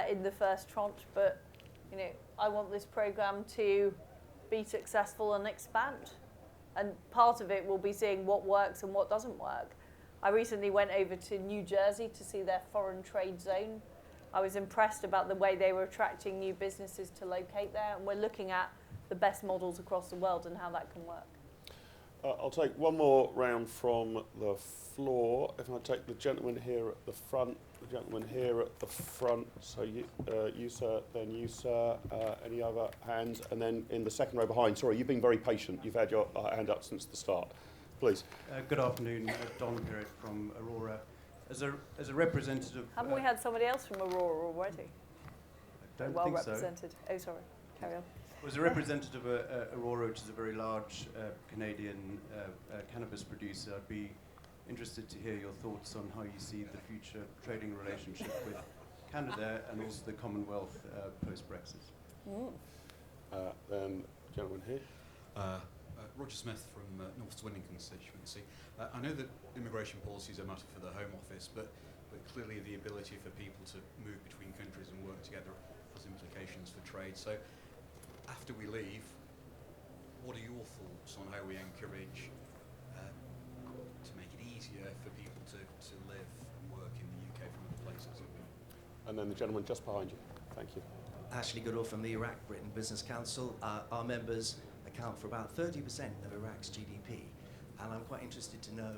[SPEAKER 2] in the first tranche, but I want this programme to be successful and expand. And part of it will be seeing what works and what doesn't work. I recently went over to New Jersey to see their foreign trade zone. I was impressed about the way they were attracting new businesses to locate there, and we're looking at the best models across the world and how that can work.
[SPEAKER 1] I'll take one more round from the floor. If I take the gentleman here at the front, the gentleman here at the front. So you sir, then you sir. Any other hands? And then in the second row behind. Sorry, you've been very patient. You've had your hand up since the start. Please.
[SPEAKER 12] Good afternoon, Don Pirret from Aurora. As a representative...
[SPEAKER 2] Haven't we had somebody else from Aurora already?
[SPEAKER 12] I don't
[SPEAKER 2] well
[SPEAKER 12] think
[SPEAKER 2] represented. So. Oh, sorry. Carry on.
[SPEAKER 12] As a representative of Aurora, which is a very large Canadian cannabis producer, I'd be interested to hear your thoughts on how you see the future trading relationship with Canada and also the Commonwealth post-Brexit.
[SPEAKER 1] Then gentleman here.
[SPEAKER 13] Roger Smith from North Swindon constituency. I know that immigration policies are a matter for the Home Office, but clearly the ability for people to move between countries and work together has implications for trade. So after we leave, what are your thoughts on how we encourage to make it easier for people to live and work in the UK from other places?
[SPEAKER 1] And then the gentleman just behind you. Thank you.
[SPEAKER 14] Ashley Goodall from the Iraq Britain Business Council. Our members account for about 30% of Iraq's GDP, and I'm quite interested to know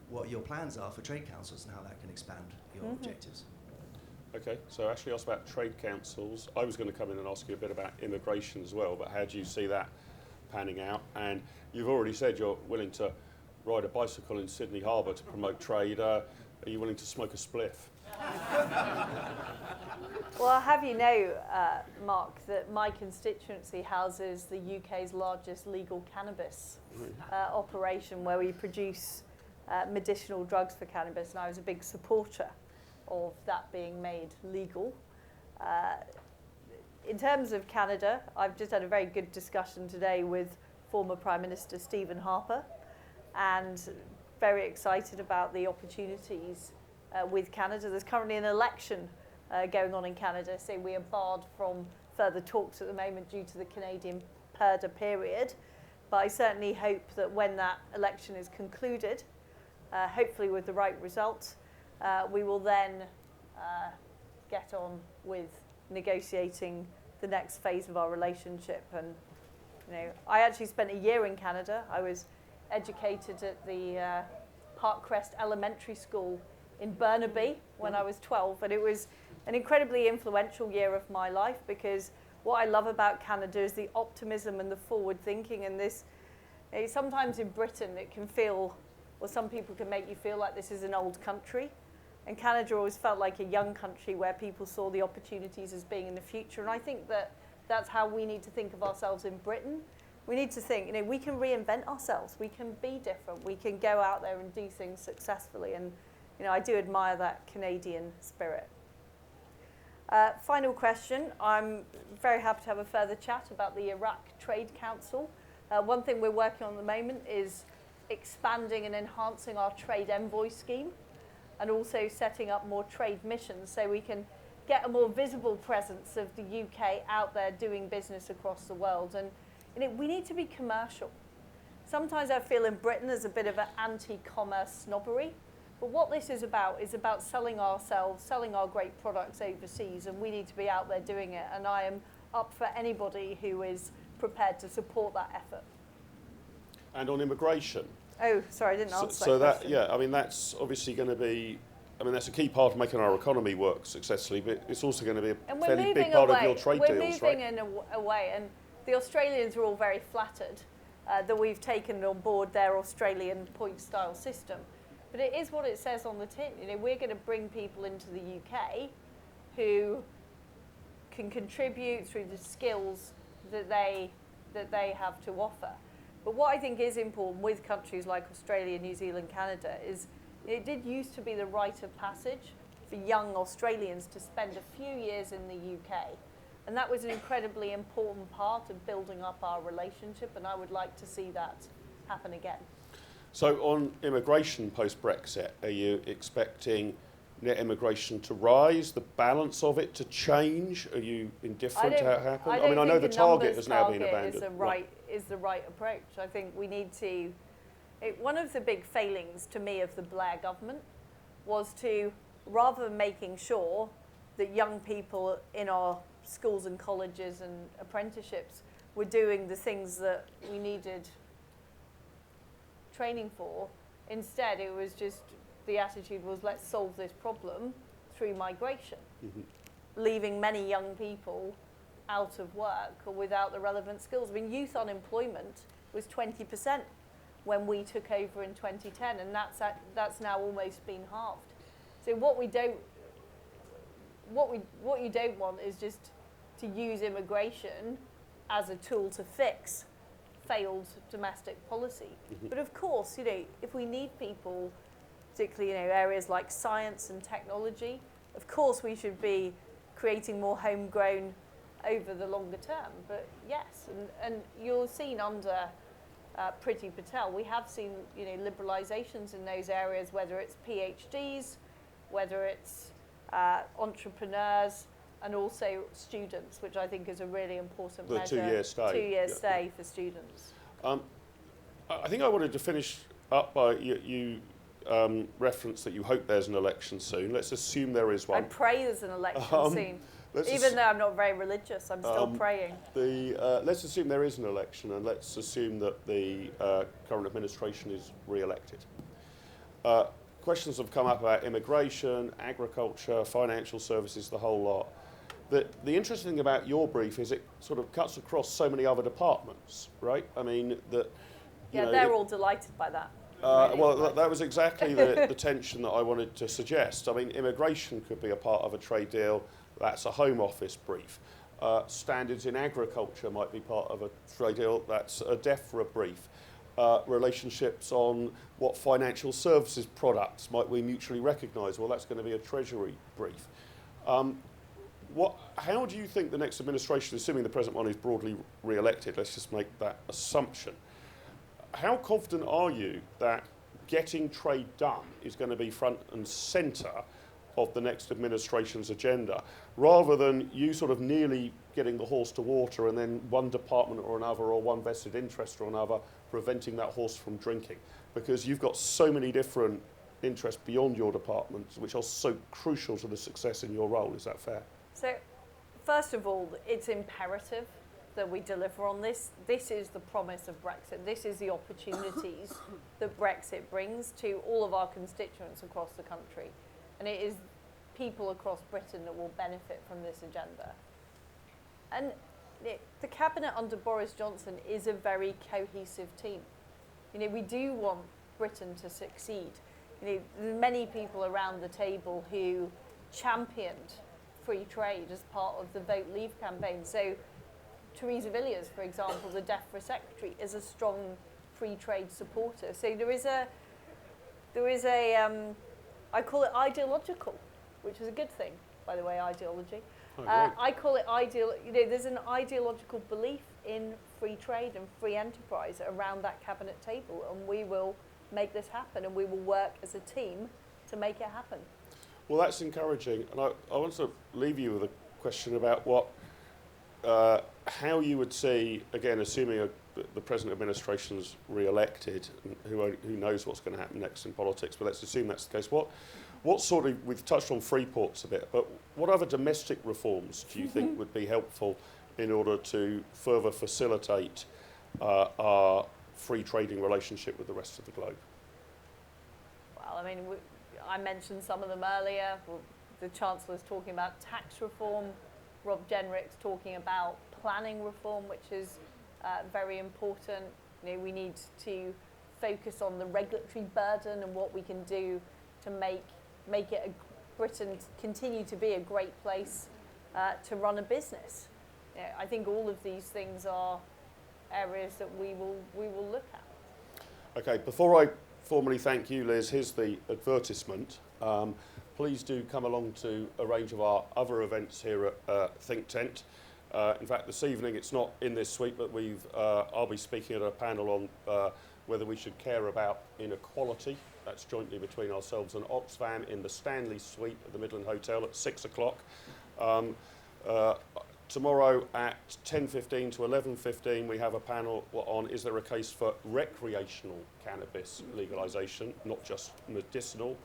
[SPEAKER 14] what your plans are for trade councils and how that can expand your objectives.
[SPEAKER 1] Okay, so Ashley asked about trade councils. I was going to come in and ask you a bit about immigration as well, but how do you see that panning out? And you've already said you're willing to ride a bicycle in Sydney Harbour to promote trade. Are you willing to smoke a spliff?
[SPEAKER 2] Well, I'll have you know, Mark, that my constituency houses the UK's largest legal cannabis operation, where we produce medicinal drugs for cannabis, and I was a big supporter of that being made legal. In terms of Canada, I've just had a very good discussion today with former Prime Minister Stephen Harper, and very excited about the opportunities with Canada. There's currently an election going on in Canada, so we are barred from further talks at the moment due to the Canadian purdah period. But I certainly hope that when that election is concluded, hopefully with the right result, we will then get on with negotiating the next phase of our relationship. And I actually spent a year in Canada. I was educated at the Parkcrest Elementary School in Burnaby when I was 12, and it was an incredibly influential year of my life, because what I love about Canada is the optimism and the forward thinking. And this, sometimes in Britain it can feel, or some people can make you feel like this is an old country, and Canada always felt like a young country where people saw the opportunities as being in the future. And I think that that's how we need to think of ourselves in Britain. We need to think, we can reinvent ourselves, we can be different, we can go out there and do things successfully. And I do admire that Canadian spirit. Final question. I'm very happy to have a further chat about the Iraq Trade Council. One thing we're working on at the moment is expanding and enhancing our trade envoy scheme, and also setting up more trade missions so we can get a more visible presence of the UK out there doing business across the world. And we need to be commercial. Sometimes I feel in Britain there's a bit of an anti-commerce snobbery. But what this is about selling ourselves, selling our great products overseas, and we need to be out there doing it. And I am up for anybody who is prepared to support that effort.
[SPEAKER 1] And on immigration.
[SPEAKER 2] Oh, sorry, I didn't answer
[SPEAKER 1] that
[SPEAKER 2] question.
[SPEAKER 1] Yeah, that's obviously going to be, that's a key part of making our economy work successfully, but it's also going to be a fairly big part of your trade deals, right?
[SPEAKER 2] We're moving in a way, and the Australians are all very flattered that we've taken on board their Australian point-style system. But it is what it says on the tin. We're going to bring people into the UK who can contribute through the skills that they have to offer. But what I think is important with countries like Australia, New Zealand, Canada is it did used to be the rite of passage for young Australians to spend a few years in the UK. And that was an incredibly important part of building up our relationship, and I would like to see that happen again.
[SPEAKER 1] So on immigration post-Brexit, are you expecting net immigration to rise, the balance of it to change? Are you indifferent to how it happens?
[SPEAKER 2] I
[SPEAKER 1] know the target has now been abandoned.
[SPEAKER 2] Is the right approach. I think we need to... one of the big failings to me of the Blair government was to, rather than making sure that young people in our schools and colleges and apprenticeships were doing the things that we needed training for, instead it was just, the attitude was, let's solve this problem through migration, leaving many young people out of work or without the relevant skills. Youth unemployment was 20% when we took over in 2010, and that's now almost been halved. So what you don't want is just to use immigration as a tool to fix failed domestic policy. But of course, if we need people, particularly areas like science and technology, of course we should be creating more homegrown over the longer term. But yes, and you're seen under Priti Patel, we have seen liberalisations in those areas, whether it's PhDs, whether it's entrepreneurs, and also students, which I think is a really important measure.
[SPEAKER 1] The 2-year stay.
[SPEAKER 2] 2-year stay for students.
[SPEAKER 1] I think I wanted to finish up by you reference that you hope there's an election soon. Let's assume there is one.
[SPEAKER 2] I pray there's an election soon. Even though I'm not very religious, I'm still praying.
[SPEAKER 1] Let's assume there is an election, and let's assume that the current administration is re-elected. Questions have come up about immigration, agriculture, financial services, the whole lot. The interesting thing about your brief is it sort of cuts across so many other departments, right?
[SPEAKER 2] They're all delighted by that.
[SPEAKER 1] Well, that was exactly the tension that I wanted to suggest. I mean, immigration could be a part of a trade deal. That's a Home Office brief. Standards in agriculture might be part of a trade deal. That's a DEFRA brief. Relationships on what financial services products might we mutually recognise. Well, that's going to be a Treasury brief. How do you think the next administration, assuming the present one is broadly re-elected, let's just make that assumption, how confident are you that getting trade done is going to be front and centre of the next administration's agenda, rather than you sort of nearly getting the horse to water and then one department or another or one vested interest or another preventing that horse from drinking? Because you've got so many different interests beyond your department which are so crucial to the success in your role. Is that fair?
[SPEAKER 2] So, first of all, it's imperative that we deliver on this. This is the promise of Brexit. This is the opportunities that Brexit brings to all of our constituents across the country. And it is people across Britain that will benefit from this agenda. And the cabinet under Boris Johnson is a very cohesive team. You know, we do want Britain to succeed. You know, there are many people around the table who championed free trade as part of the Vote Leave campaign. So Theresa Villiers, for example, the DEFRA secretary, is a strong free trade supporter. So there is a I call it ideological, which is a good thing, by the way, ideology. I call it there's an ideological belief in free trade and free enterprise around that cabinet table, and we will make this happen, and we will work as a team to make it happen.
[SPEAKER 1] Well, that's encouraging, and I want to leave you with a question about how you would see, again, assuming the present administration's re-elected, who knows what's going to happen next in politics, but let's assume that's the case. What sort of, we've touched on Freeports a bit, but what other domestic reforms do you think would be helpful in order to further facilitate our free trading relationship with the rest of the globe?
[SPEAKER 2] Well, I mean, I mentioned some of them earlier. The Chancellor's talking about tax reform. Rob Jenrick's talking about planning reform, which is very important. You know, we need to focus on the regulatory burden and what we can do to make Britain continue to be a great place to run a business. You know, I think all of these things are areas that we will look at.
[SPEAKER 1] Okay, before I formally thank you, Liz, here's the advertisement. Please do come along to a range of our other events here at Think Tent. In fact, this evening, it's not in this suite, but I'll be speaking at a panel on whether we should care about inequality. That's jointly between ourselves and Oxfam in the Stanley Suite at the Midland Hotel at 6 o'clock. Tomorrow at 10:15 to 11:15, we have a panel on is there a case for recreational cannabis legalisation, not just medicinal.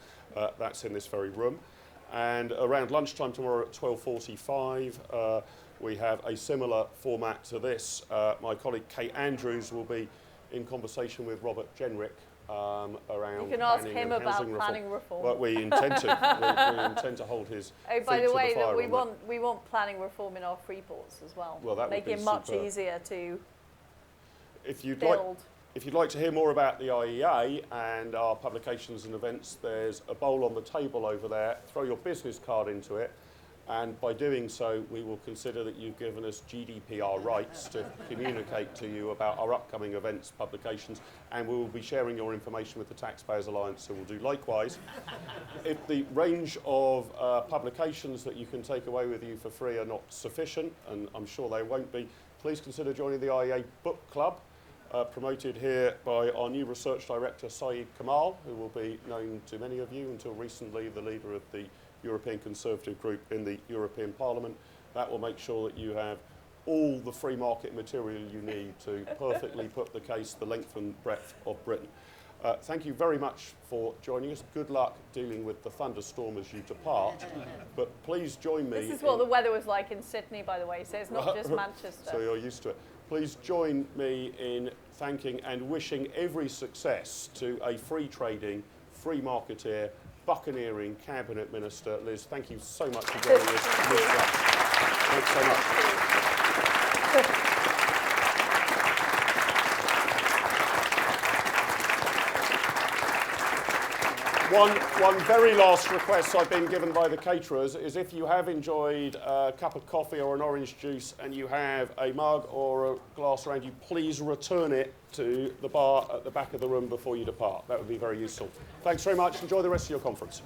[SPEAKER 1] That's in this very room. And around lunchtime tomorrow at 12:45, we have a similar format to this. My colleague Kate Andrews will be in conversation with Robert Jenrick around.
[SPEAKER 2] You can ask him about planning reform.
[SPEAKER 1] Well, we intend to. we intend to hold his.
[SPEAKER 2] Oh, by the way,
[SPEAKER 1] we
[SPEAKER 2] want planning reform in our Freeports as well.
[SPEAKER 1] Well, that
[SPEAKER 2] make
[SPEAKER 1] would be
[SPEAKER 2] it much
[SPEAKER 1] superb.
[SPEAKER 2] Easier to
[SPEAKER 1] if you'd
[SPEAKER 2] build.
[SPEAKER 1] If you'd like to hear more about the IEA and our publications and events, there's a bowl on the table over there. Throw your business card into it, and by doing so, we will consider that you've given us GDPR rights to communicate to you about our upcoming events, publications, and we will be sharing your information with the Taxpayers Alliance, who will do likewise. If the range of publications that you can take away with you for free are not sufficient, and I'm sure they won't be, please consider joining the IEA Book Club. Promoted here by our new research director, Saeed Kamal, who will be known to many of you, until recently the leader of the European Conservative Group in the European Parliament. That will make sure that you have all the free market material you need to perfectly put the case the length and breadth of Britain. Thank you very much for joining us. Good luck dealing with the thunderstorm as you depart. But please join me.
[SPEAKER 2] This is what the weather was like in Sydney, by the way, so it's not just Manchester.
[SPEAKER 1] So you're used to it. Please join me in thanking and wishing every success to a free trading, free marketeer, buccaneering cabinet minister. Liz, thank you so much for joining us. Thanks so much. One very last request I've been given by the caterers is if you have enjoyed a cup of coffee or an orange juice and you have a mug or a glass around you, please return it to the bar at the back of the room before you depart. That would be very useful. Thanks very much. Enjoy the rest of your conference.